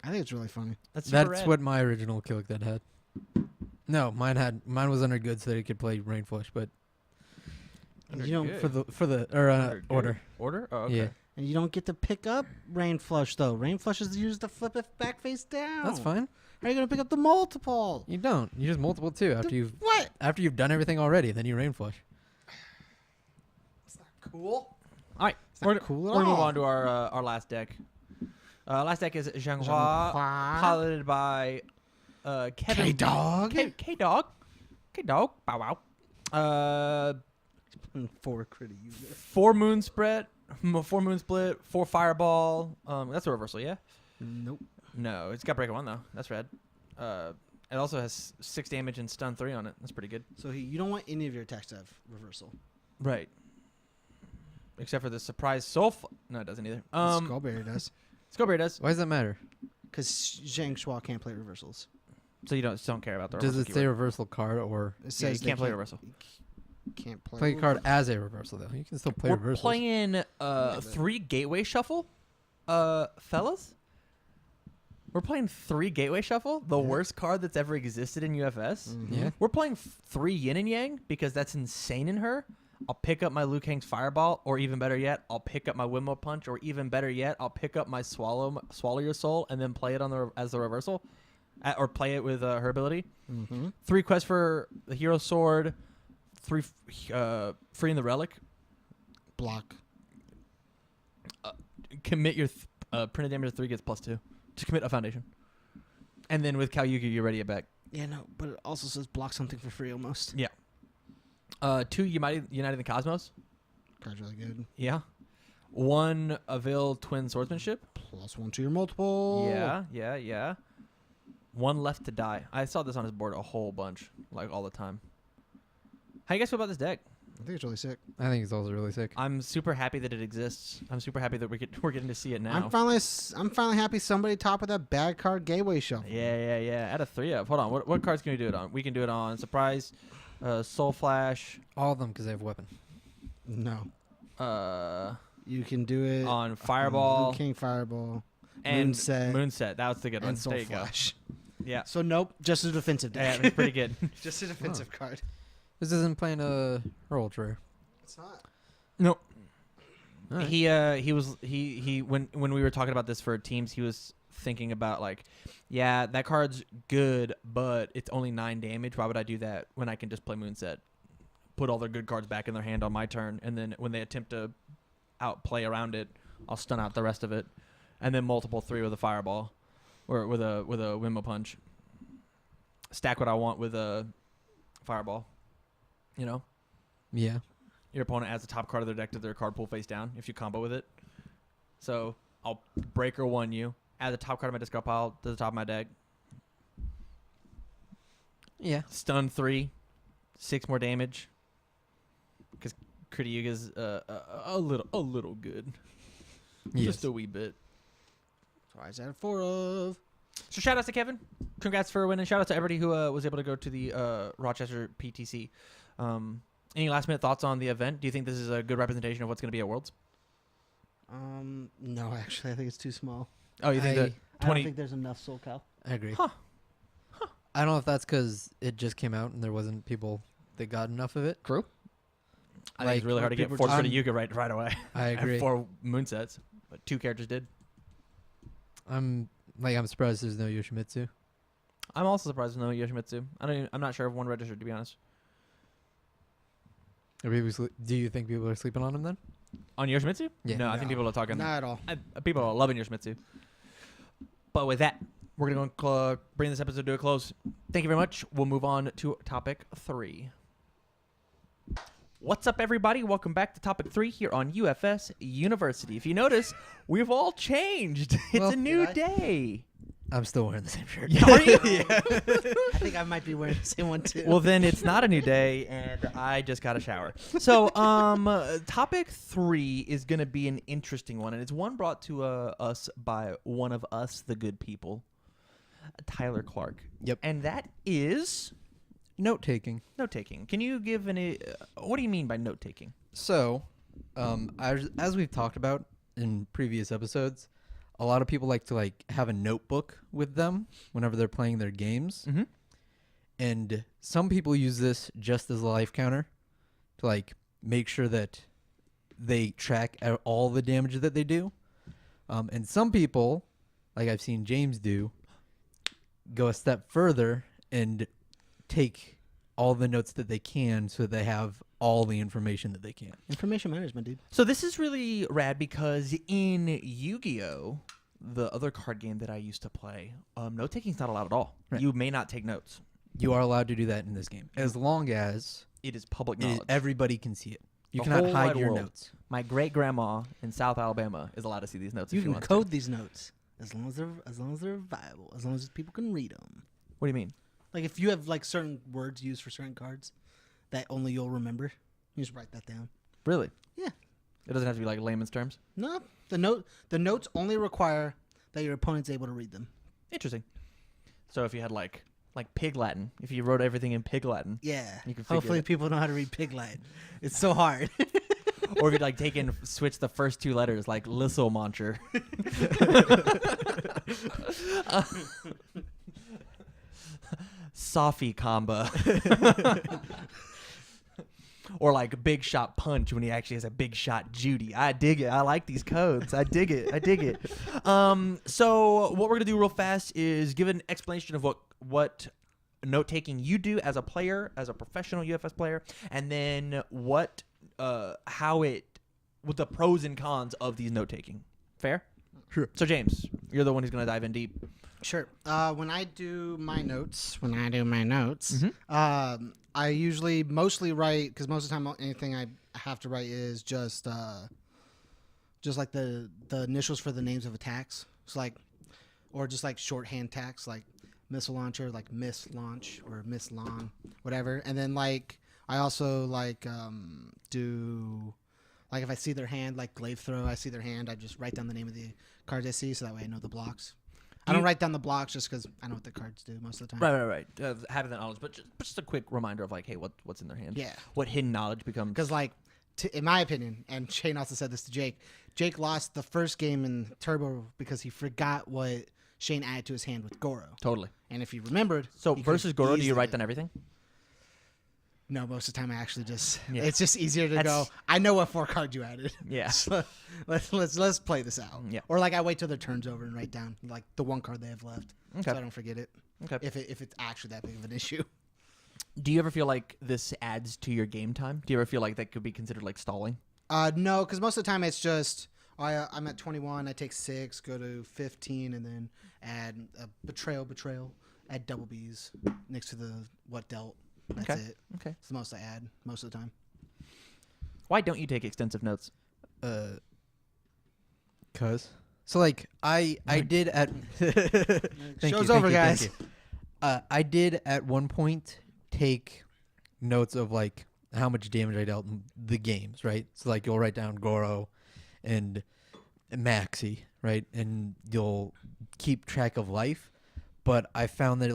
I think it's really funny. That's super That's rad. what my original Killick deck had. No, mine was under good so that it could play Rain Flush, but Under You don't good. for the Under good. order. Order? Oh, okay. Yeah. And you don't get to pick up Rain Flush, though. Rain Flush is used to flip it back face down. That's fine. How are you going to pick up the multiple? You don't. You just multiple too What? after you've done everything already, then you Rain Flush. It's not cool. All right. It's not cool We're at going to all. move on to our last deck. Last deck is Zhanghua, Zhanghua. piloted by Kevin. K-Dog. K-Dog. K-Dog. Bow wow. 4 Critty User. 4 Moon Split, 4 Moon Split, 4 Fireball. That's a reversal, yeah? Nope. No, it's got Breaker 1, though. That's red. It also has 6 damage and stun 3 on it. That's pretty good. So you don't want any of your attacks to have reversal. Right. Except for the surprise no, it doesn't either. Skullberry does. Skullberry does. Why does that matter? Because Zhang Shua can't play reversals. So you don't care about the Does reversal it say keyword. reversal card or It Yeah, says you they can't play reversal. Can't play. play a card as a reversal though? You can still play We're reversals. playing but- 3 Gateway Shuffle, fellas. We're playing 3 Gateway Shuffle, the Yeah. worst card that's ever existed in UFS. Mhm. Yeah. We're playing 3 Yin and Yang because that's insane in her. I'll pick up my Liu Kang's Fireball, or even better yet, I'll pick up my Windmill Punch, or even better yet, I'll pick up my Swallow Your Soul and then play it on as the reversal, or play it with her ability. Mm-hmm. 3 quests for the Hero Sword, 3 freeing the Relic. Block. Commit your printed damage to 3 gets +2 to commit a foundation, and then with Cayuga you're ready it back. Yeah, no, but it also says block something for free almost. 2 United the Cosmos. Card's really good. Yeah. 1 Avail Twin Swordsmanship. +1 to your multiple. Yeah. 1 Left to Die. I saw this on his board a whole bunch, like all the time. How you guys feel about this deck? I think it's really sick. I think it's also really sick. I'm super happy that it exists. I'm super happy that we're getting to see it now. I'm finally happy somebody top of that bad card Gateway Shuffle. Yeah. Add a 3 up. Hold on. What cards can we do it on? We can do it on Surprise, Soul Flash, All of them because they have weapon. No. uh, You can do it on Fireball King Fireball and Moonset, Moonset. That was the good one. and Soul There you go. Flash. Yeah. So nope, just a defensive Yeah, deck. it's pretty good. Just a defensive card. This isn't playing a Herald Rare. It's not. No. Alright. He when we were talking about this for teams, he was thinking about like, yeah, that card's good, but it's only 9 damage. Why would I do that when I can just play Moonset, put all their good cards back in their hand on my turn, and then when they attempt to outplay around it, I'll stun out the rest of it, and then multiple 3 with a Fireball, or with a Windmill Punch. Stack what I want with a Fireball. You know. Yeah. Your opponent adds the top card of their deck to their card pool face down if you combo with it. So I'll Breaker 1 you, add the top card of my discard pile to the top of my deck. Yeah. Stun 3, 6 more damage. Because Krityuga's a little good. Yes. Just a wee bit. So I added 4 of. So shout out to Kevin. Congrats for winning. Shout out to everybody who was able to go to the Rochester PTC. Any last minute thoughts on the event? Do you think this is a good representation of what's going to be at Worlds? No, actually, I think it's too small. Oh, you think that I 20 don't think there's enough Soul Cow. I agree. Huh. I don't know if that's because it just came out and there wasn't people that got enough of it. Crew? I think Like, it's really hard to get people 4 just- Krityuga right away. I agree. And 4 Moonsets, but 2 characters did. I'm surprised there's no Yoshimitsu. I'm also surprised there's no Yoshimitsu. I'm not sure if one registered, to be honest. Do you think people are sleeping on him then? On Yoshimitsu? Yeah. No, I think people are talking. Not at all. People are loving Yoshimitsu. But with that, we're going to bring this episode to a close. Thank you very much. We'll move on to topic 3. What's up, everybody? Welcome back to topic 3 here on UFS University. If you notice, we've all changed. It's a new day. I'm still wearing the same shirt. Are you? I think I might be wearing the same one too. Well, then it's not a new day, and I just got a shower. So, topic 3 is going to be an interesting one, and it's one brought to us by one of us, the good people, Tyler Clark. Yep. And that is Note taking. note taking. Can you give what do you mean by note taking? So, as we've talked about in previous episodes, a lot of people like to have a notebook with them whenever they're playing their games. Mm-hmm. And some people use this just as a life counter to make sure that they track all the damage that they do. And some people, like I've seen James do, go a step further and take all the notes that they can so that they have all the information that they can. Information management, dude. So this is really rad because in Yu-Gi-Oh!, the other card game that I used to play, note taking is not allowed at all. Right. You may not take notes. You are allowed to do that in this game as long as It is public knowledge. everybody can see it. You The cannot whole hide wide your world. notes. My great grandma in South Alabama is allowed to see these notes. You if she can wants code to. these notes as long as they're viable, as long as people can read them. What do you mean? Like if you have certain words used for certain cards that only you'll remember, you just write that down. Really? Yeah. It doesn't have to be like layman's terms. No, the notes only require that your opponent's able to read them. Interesting. So if you had like Pig Latin, if you wrote everything in Pig Latin, Yeah. You can figure Hopefully it. people know how to read Pig Latin. It's so hard. or if you switch the first 2 letters like Lisselmoncher. Sophie combo. Or like Big Shot Punch when he actually has a Big Shot Judy. I dig it. I like these codes. I dig it. So what we're going to do real fast is give an explanation of what note taking you do as a player, as a professional UFS player, and then with the pros and cons of these note taking. Fair? Sure. So James, you're the one who's going to dive in deep. Sure. When I do my notes, I usually mostly write, because most of the time anything I have to write is just like the initials for the names of attacks. So or just like shorthand tags, like missile launcher, like miss launch or miss lawn, whatever. And then I also do, if I see their hand, like glaive throw, I see their hand, I just write down the name of the cards I see, so that way I know the blocks. I don't write down the blocks just because I know what the cards do most of the time. Right. Having that knowledge, but just a quick reminder of hey, what's in their hand. Yeah. What hidden knowledge becomes. Because in my opinion, and Shane also said this to Jake, Jake lost the first game in Turbo because he forgot what Shane added to his hand with Goro. Totally. And if he remembered... So he versus could Goro, do you easily- write down everything? No, most of the time I actually just... Yeah. It's just easier to That's- go, I know what 4 cards you added. Yeah. So let's play this out. Yeah. Or I wait till their turn's over and write down the 1 card they have left. Okay. So I don't forget it. Okay. If it's actually that big of an issue. Do you ever feel like this adds to your game time? Do you ever feel like that could be considered stalling? No, because most of the time it's just... I'm at 21, I take 6, go to 15, and then add a betrayal, add double Bs next to the what dealt. That's Okay. it. Okay. It's the most I add most of the time. Why don't you take extensive notes? Cause I did at Show's over, guys. Thank you. I did at one point take notes of how much damage I dealt in the games, right? So you'll write down Goro and Maxi, right? And you'll keep track of life. But I found that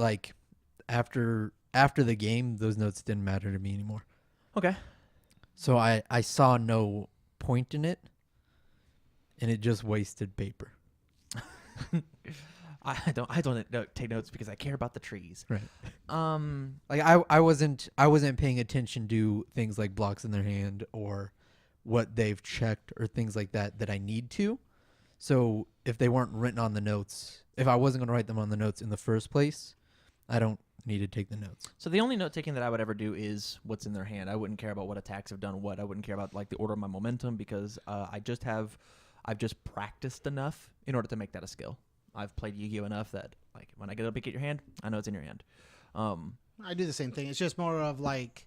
after the game, those notes didn't matter to me anymore. Okay. So I saw no point in it, and it just wasted paper. I don't take notes because I care about the trees. Right. I wasn't paying attention to things like blocks in their hand or what they've checked or things like that I need to. So if they weren't written on the notes, if I wasn't going to write them on the notes in the first place, I don't need to take the notes. So the only note taking that I would ever do is what's in their hand. I wouldn't care about what attacks have done what. I wouldn't care about like the order of my momentum because I've just practiced enough in order to make that a skill. I've played Yu-Gi-Oh enough that like when I get a pick at your hand, I know it's in your hand. I do the same thing. It's just more of like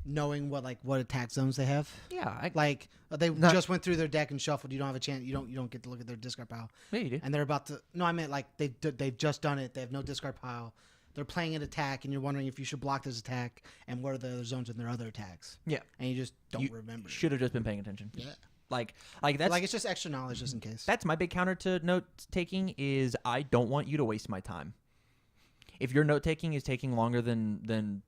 knowing what attack zones they have. Yeah, Like they just went through their deck and shuffled. You don't have a chance. You don't get to look at their discard pile. yeah, you do. And they're about to. No, I meant like they've just done it. They have no discard pile. They're playing an attack, and you're wondering if you should block this attack and what are the other zones in their other attacks. Yeah, and you just don't remember. Should have just been paying attention. Yeah, like that's like it's just extra knowledge just in case. That's my big counter to note taking is I don't want you to waste my time. If your note taking is taking longer than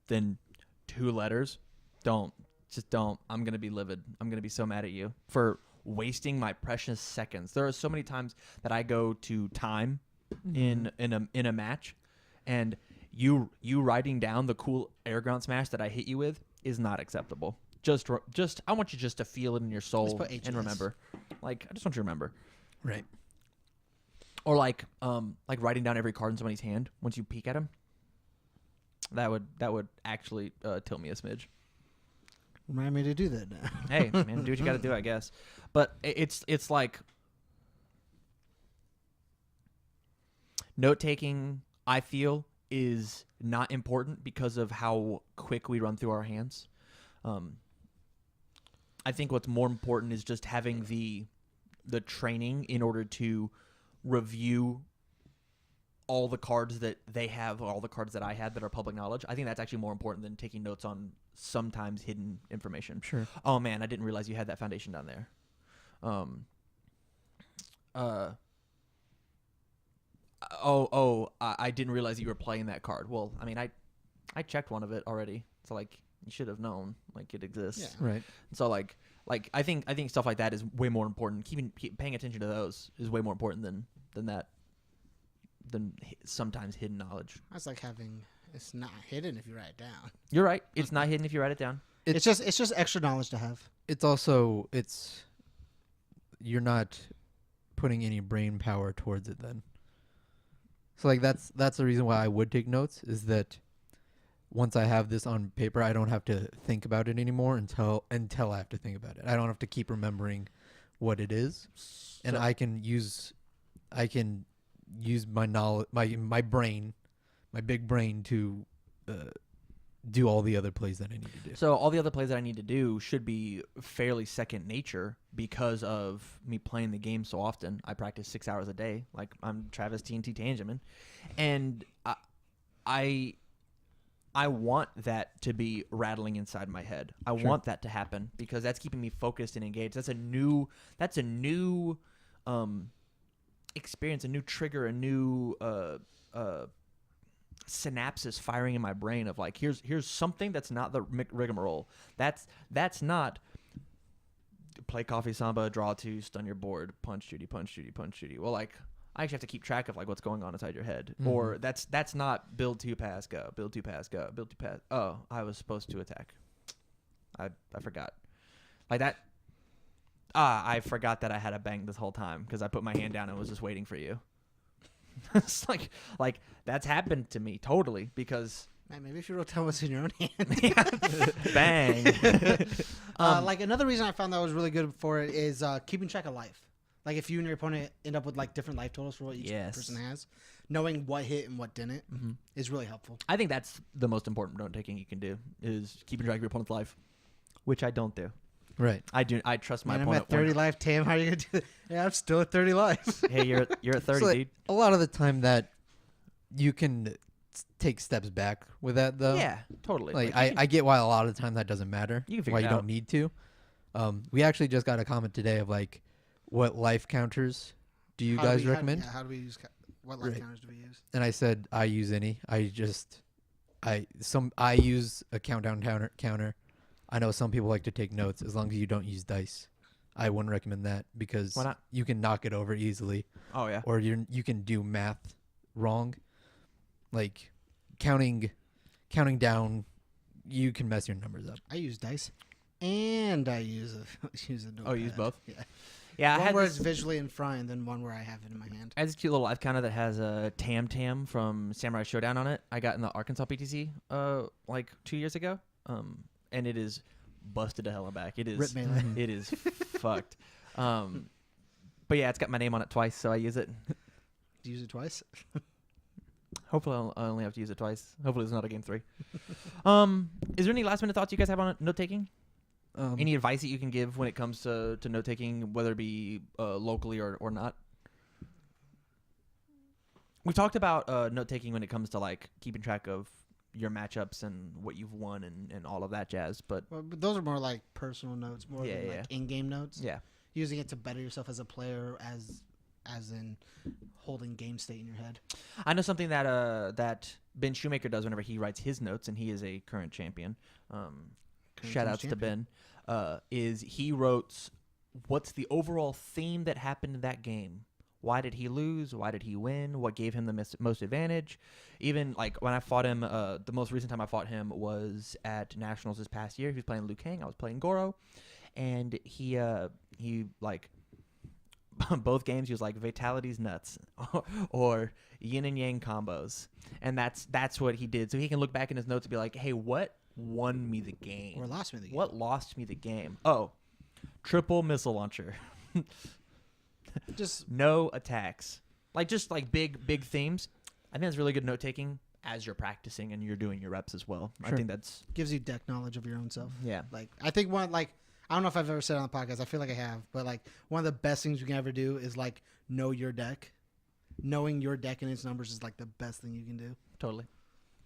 2 letters, don't. I'm gonna be livid. I'm gonna be so mad at you for wasting my precious seconds. There are so many times that I go to time in a match, and you writing down the cool air ground smash that I hit you with is not acceptable. Just I want you just to feel it in your soul and remember. Like I just want you to remember. Right. Or like writing down every card in somebody's hand once you peek at them. That would actually tilt me a smidge. Remind me to do that now. Hey, man, do what you got to do, I guess. But it's like note taking. I feel is not important because of how quick we run through our hands. I think what's more important is just having the training in order to review all the cards that they have, all the cards that I had that are public knowledge. I think that's actually more important than taking notes on sometimes hidden information. Sure. Oh man, I didn't realize you had that foundation down there. I didn't realize you were playing that card. Well, I mean, I checked one of it already. So like you should have known like it exists. Yeah. Right. So like I think stuff like that is way more important. Paying attention to those is way more important than sometimes hidden knowledge. That's like having it's not hidden if you write it down. You're right. It's not hidden if you write it down. It's just extra knowledge to have. It's also you're not putting any brain power towards it then. So like that's the reason why I would take notes is that once I have this on paper, I don't have to think about it anymore until I have to think about it. I don't have to keep remembering what it is, and I can use my knowledge, my brain, my big brain to do all the other plays that I need to do. So all the other plays that I need to do should be fairly second nature because of me playing the game so often. I practice 6 hours a day. Like I'm Travis TNT Tangeman, and I want that to be rattling inside my head. I want that to happen because that's keeping me focused and engaged. That's a new experience, a new trigger, a new synapses firing in my brain of like here's something that's not the rigmarole. That's not play coffee samba, draw 2, stun your board, punch Judy, punch Judy, punch Judy. Well, like I actually have to keep track of like what's going on inside your head. Mm-hmm. Or that's not build 2 pass go, build 2 pass go, build 2 pass. Oh, I was supposed to attack. I forgot. Like that. I forgot that I had a bang this whole time because I put my hand down and was just waiting for you. It's like that's happened to me totally because Man, maybe if you wrote down what's in your own hand. Bang. Like another reason I found that was really good for it is keeping track of life. Like if you and your opponent end up with like different life totals for what each person has, knowing what hit and what didn't is really helpful. I think that's the most important note taking you can do is keeping track of your opponent's life, which I don't do. Right. I do. I trust my opponent. I'm at 30 life. Tam, how are you gonna do that? Yeah, I'm still at 30 life. Hey, you're at 30, So, dude. a lot of the time that you can take steps back with that though. Yeah, totally. Like I get why a lot of the time that doesn't matter. You can figure why it you out. don't need to. We actually just got a comment today of like, what life counters do you guys recommend? How do we use? What life counters do we use? And I said I use any. I use a countdown counter. I know some people like to take notes as long as you don't use dice. I wouldn't recommend that because Why not? you can knock it over easily. Oh yeah. Or you can do math wrong. Like counting down, you can mess your numbers up. I use dice, and I use a Oh, you use notepad. both? Yeah. Yeah, I One had where this, it's visually in front, and then one where I have it in my hand. I had this cute little life counter that has a Tam from Samurai Showdown on it. I got in the Arkansas PTC like 2 years ago, and it is busted to hell and back. It is Rip melee. it is fucked. But yeah, it's got my name on it twice, so I use it. Do you use it twice? Hopefully, I only have to use it twice. Hopefully, it's not a game 3. Is there any last minute thoughts you guys have on note taking? Any advice that you can give when it comes to note taking, whether it be locally or not? We've talked about note taking when it comes to like keeping track of your matchups and what you've won and all of that jazz. But Those are more like personal notes, more Yeah, than yeah. like in-game notes. yeah, Using it to better yourself as a player, as in holding game state in your head. I know something that Ben Shoemaker does whenever he writes his notes, and he is a current champion. Shout outs to Ben. Is he wrote what's the overall theme that happened in that game? Why did he lose? Why did he win? What gave him the most advantage? Even like when I fought him, the most recent time I fought him was at Nationals this past year. He was playing Liu Kang. I was playing Goro, and he like both games he was like fatalities nuts or yin and yang combos, and that's what he did. So he can look back in his notes and be like, hey, what won me the game? Or lost me the game. What lost me the game? Oh, triple missile launcher. Just No attacks. Just big themes. I think that's really good note taking as you're practicing and you're doing your reps as well. Sure. I think that's gives you deck knowledge of your own self. yeah. Like I think I don't know if I've ever said it on the podcast. I feel like I have, but like one of the best things you can ever do is like know your deck. Knowing your deck and its numbers is like the best thing you can do. Totally.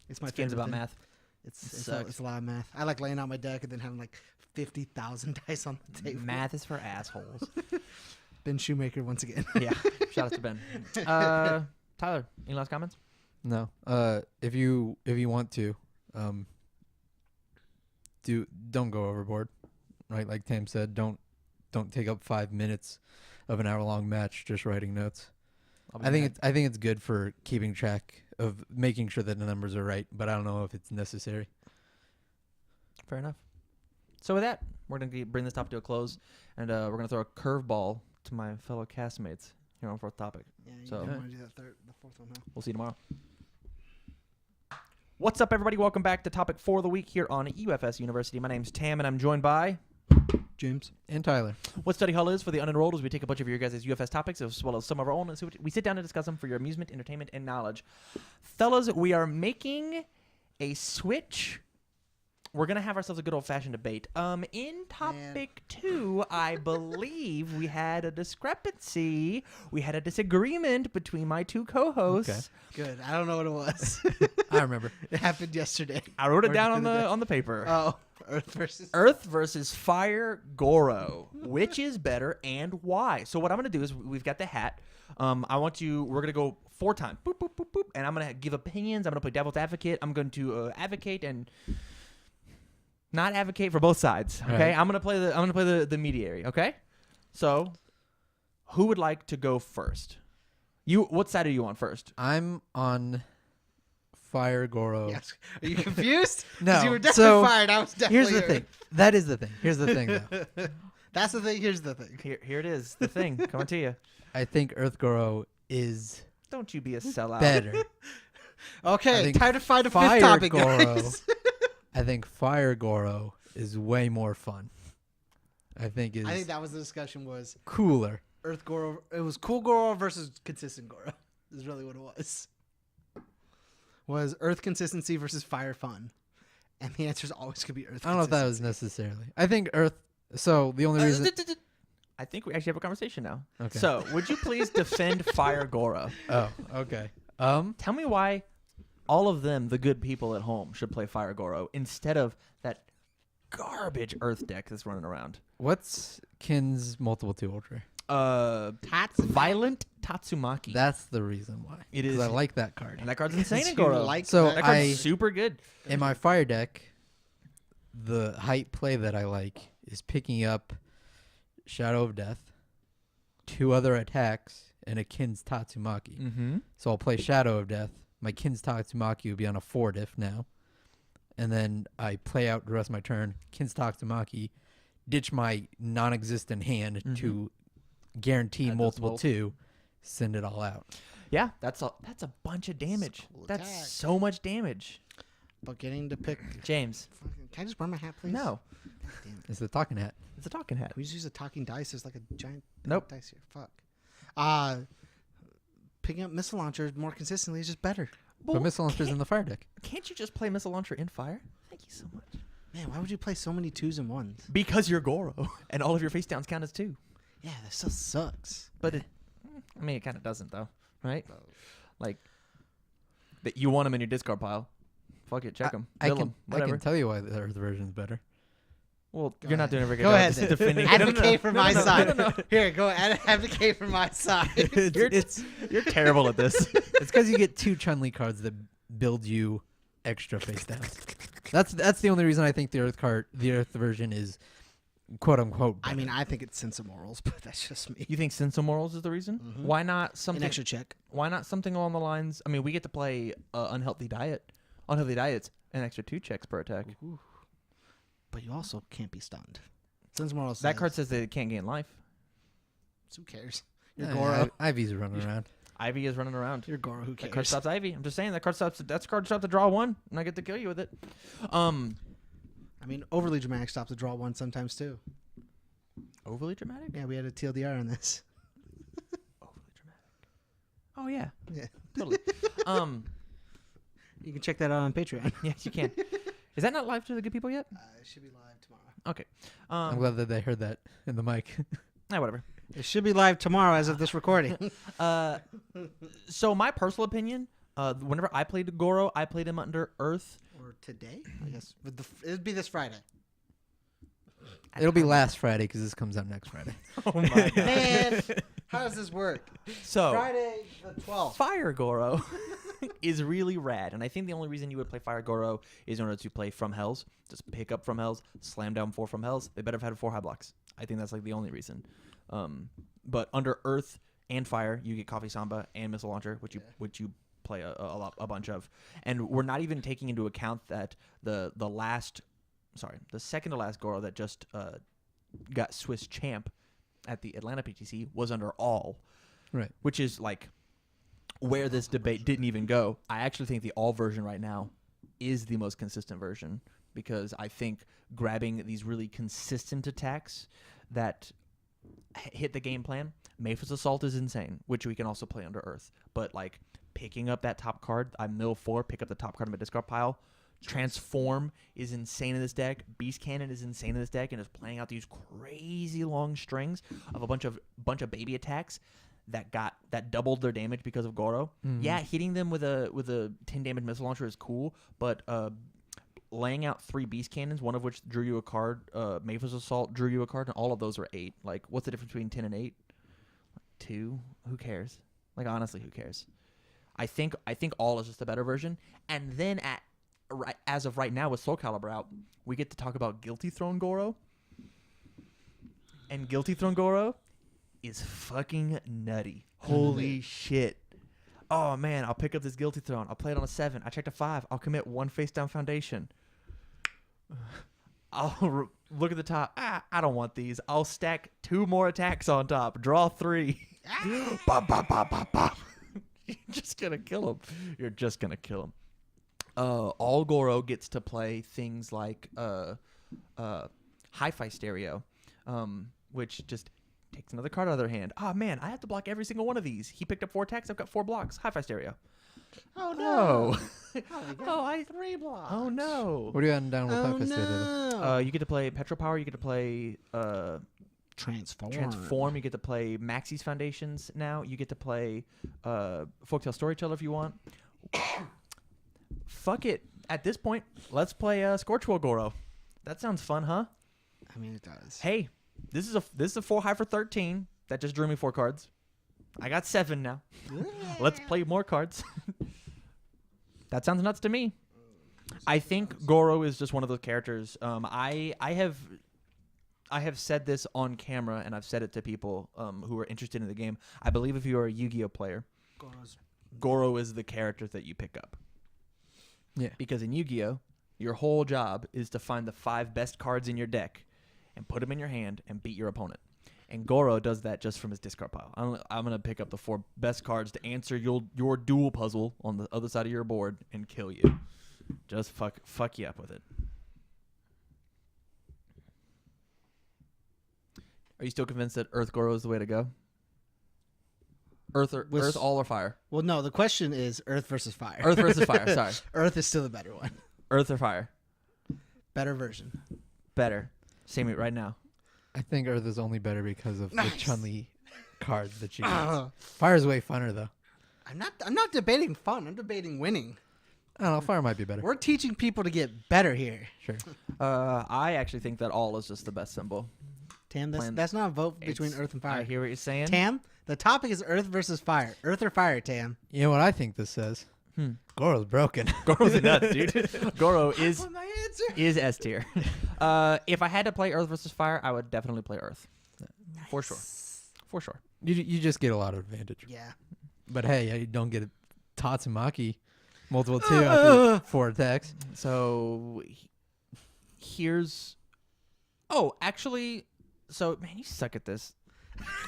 It's my This game's favorite about thing. math. It's sucks. a lot of math. I like laying out my deck and then having like 50,000 dice on the table. Math is for assholes. Ben Shoemaker once again. Yeah. Shout out to Ben. Tyler, any last comments? No. If you want to, don't go overboard, right? Like Tam said, don't take up 5 minutes of an hour-long match just writing notes. I think it's good for keeping track of making sure that the numbers are right, but I don't know if it's necessary. fair enough. So with that, we're gonna bring this topic to a close, and we're gonna throw a curveball to my fellow castmates here on fourth topic. Yeah, you So- don't want to do the fourth one, huh? We'll see you tomorrow. What's up, everybody? Welcome back to topic 4 of the week here on UFS University. My name's Tam, and I'm joined by James. And Tyler. What Study Hall is for the unenrolled is we take a bunch of your guys' UFS topics as well as some of our own, and we sit down and discuss them for your amusement, entertainment, and knowledge. Fellas, we are making a switch. We're going to have ourselves a good old-fashioned debate. In topic 2, I believe we had a discrepancy. We had a disagreement between my two co-hosts. Okay. Good. I don't know what it was. I remember. It happened yesterday. I wrote it Or down the other day. on the paper. Oh, Earth versus Fire Goro. Which is better and why? So what I'm going to do is we've got the hat. We're going to go 4 times. Boop, boop, boop, boop. And I'm going to give opinions. I'm going to play devil's advocate. I'm going to advocate and not advocate for both sides. Okay. Right. I'm going to play the mediator. Okay. So who would like to go first? What side are you on first? I'm on Fire Goro. Yes. Are you confused? 'Cause No. You were definitely So, fired. I was definitely Here's the thing. That is the thing. Here's the thing, though. That's the thing. Here's the thing. Here it is. The thing coming to you. I think Earth Goro is Don't you be a sellout. better. I Okay, think time to find a fifth Fire topic, Goro. guys. I think Fire Goro is way more fun. I think I think that was the discussion was cooler. Earth Goro. It was cool Goro versus consistent Goro. Is really what it was. Was Earth consistency versus fire fun? And the answer is always going to be Earth. I don't know if that was necessarily. I think Earth. So the only reason. I think we actually have a conversation now. Okay. So, would you please defend Fire Goro? Oh, okay. Tell me why all of them, the good people at home, should play Fire Goro instead of that garbage Earth deck that's running around. What's Kin's multiple 2 ultra? Violent Tatsumaki. That's the reason why. It 'Cause is. I like that card. And that card's insane in You Goro. like So that card's I super good. in my fire deck, the height play that I like is picking up Shadow of Death, 2 other attacks, and a Kin's Tatsumaki. Mm-hmm. So I'll play Shadow of Death. My Kin's Tatsumaki will be on a 4 diff now. And then I play out the rest of my turn. Kin's Tatsumaki, ditch my non-existent hand to guarantee Add those multiple multi- 2, send it all out. Yeah, that's a bunch of damage. Cool That's attack. so much damage. But getting to pick. James, Can I just wear my hat, please? no, God damn it. It's the talking hat. it's a talking hat. Can we just use a talking dice? There's like a giant Nope. dice here. Fuck. Picking up missile launchers more consistently is just better. But missile launchers in the fire deck. Can't you just play missile launcher in fire? Thank you so much. Man, why would you play so many 2s and 1s? Because you're Goro, and all of your face downs count as 2. Yeah, that still sucks. But it kind of doesn't though, right? Like that you want them in your discard pile. Fuck it, check them. I Bill can, 'em, I whatever. can tell you why the Earth version's better. Well, Go you're not ahead. doing a very good Go job ahead. just then. defending. Advocate for my side. No. Here, go advocate for my side. You're terrible at this. It's because you get 2 Chun-Li cards that build you extra face downs. That's the only reason I think the Earth version is quote unquote better. I mean, I think it's sense of morals, but that's just me. You think Sensomorals is the reason? Mhm. Why not An something? extra check. Why not something along the lines? I mean, we get to play unhealthy diet. Unhealthy diets, an extra 2 checks per attack. Ooh. But you also can't be stunned. Sense of morals. That card says that it can't gain life. Who cares? You're Yeah, Goro. Ivy's running around. Ivy is running around. You're Goro. Who That card cares? stops Ivy. I'm just saying that card stops to draw 1, and I get to kill you with it. I mean, overly dramatic stops to draw 1 sometimes too. Overly dramatic. Yeah, we had a TLDR on this. Overly dramatic. Oh yeah, Yeah. totally. You can check that out on Patreon. Yes, you can. Is that not live to the good people yet? It should be live tomorrow. Okay. I'm glad that they heard that in the mic. Whatever. It should be live tomorrow as of this recording. So my personal opinion, whenever I played Goro, I played him under Earth. Or today, I guess. It'd be this Friday. It'll be last Friday because this comes out next Friday. Oh my god. Man, how does this work? So Friday the 12th. Fire Goro is really rad, and I think the only reason you would play Fire Goro is in order to play From Hells. Just pick up From Hells, slam down 4 From Hells. They better have had 4 high blocks. I think that's like the only reason. But under Earth and Fire, you get Coffee Samba and Missile Launcher, which you play a bunch of, and we're not even taking into account that the second to last Goro that just got Swiss champ at the Atlanta PTC was under all, Right. which is like where this debate didn't even go. I actually think the all version right now is the most consistent version because I think grabbing these really consistent attacks that hit the game plan, Mayfus Assault is insane, which we can also play under Earth, but like picking up that top card, I mill 4, pick up the top card in my discard pile. Transform is insane in this deck. Beast Cannon is insane in this deck, and is playing out these crazy long strings of a bunch of baby attacks that doubled their damage because of Goro. Yeah, hitting them with a 10 damage missile launcher is cool, but laying out 3 Beast Cannons, one of which drew you a card, Mayfus Assault drew you a card, and all of those are 8. Like, what's the difference between 10 and 8? 2. Who cares? Like, honestly, who cares? I think all is just a better version, and then as of right now with Soul Calibur out, we get to talk about Guilty Throne Goro. And Guilty Throne Goro is fucking nutty. Holy shit. Oh man, I'll pick up this Guilty Throne. I'll play it on a 7. I checked a 5. I'll commit 1 face down foundation. I'll look at the top. I don't want these. I'll stack 2 more attacks on top. Draw 3. Bop, bop, bop, bop, bop. You're just gonna kill him. You're just gonna kill him. All Goro gets to play things like Hi-Fi Stereo, which just takes another card out of their hand. Oh man, I have to block every single one of these. He picked up 4 attacks. I've got 4 blocks. Hi-Fi Stereo. Oh no. I 3 blocks. Oh no. What are you on down with Oh Peppa Stadium? no. You get to play Petro Power. You get to play Transform. You get to play Maxie's Foundations now. You get to play Folktale Storyteller if you want. Fuck it. At this point, let's play Scorchwell Goro. That sounds fun, huh? I mean, it does. Hey, this is a 4 high for 13. That just drew me 4 cards. I got 7 now. Let's play more cards. That sounds nuts to me. I think Goro is just one of those characters. I have said this on camera, and I've said it to people who are interested in the game. I believe if you are a Yu-Gi-Oh player, Goro is the character that you pick up. Yeah. Because in Yu-Gi-Oh, your whole job is to find the 5 best cards in your deck and put them in your hand and beat your opponent. And Goro does that just from his discard pile. I'm gonna pick up the 4 best cards to answer your duel puzzle on the other side of your board and kill you. Just fuck you up with it. Are you still convinced that Earth Goro is the way to go? Earth, all or fire? Well, no. The question is Earth versus fire. Earth versus fire. Sorry. Earth is still the better one. Earth or fire? Better version. Better. Say me right now. I think Earth is only better because of Nice. the Chun-Li cards that she gets. Fire's way funner though. I'm not debating fun. I'm debating winning. I don't know. Fire might be better. We're teaching people to get better here. Sure. I actually think that all is just the best symbol. Tam, Plan- that's not a vote between It's- Earth and I fire. hear what you're saying. Tam, the topic is Earth versus fire. Earth or fire, Tam? You know what I think this says? Goro's broken. Goro's nuts, dude. Goro is That's my answer. S tier. If I had to play Earth versus Fire, I would definitely play Earth. For sure. For sure. You just get a lot of advantage. Yeah. But hey, you don't get Tatsumaki multiple 2 after 4 attacks. So here's. Oh, actually. So, man, you suck at this.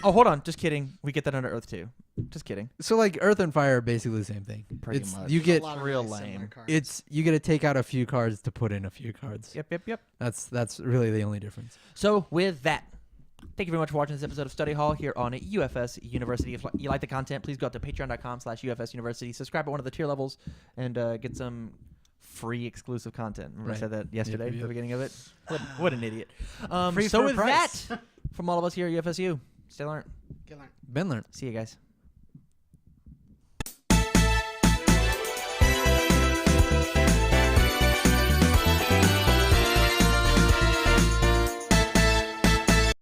Oh, hold on. Just kidding. We get that under Earth too. Just kidding. So like Earth and Fire are basically the same thing. Pretty It's much. you There's get a lot of real really similar lame. cards. you get to take out a few cards to put in a few cards. Yep. That's really the only difference. So, with that, thank you very much for watching this episode of Study Hall here on UFS University. If you like the content, please go up to patreon.com/UFS University. Subscribe at one of the tier levels and get some free exclusive content. Remember I said that yesterday at the beginning of it? What an idiot. Free So for a with price. that, from all of us here at UFSU, stay learned. Good luck. Ben learned. See you guys.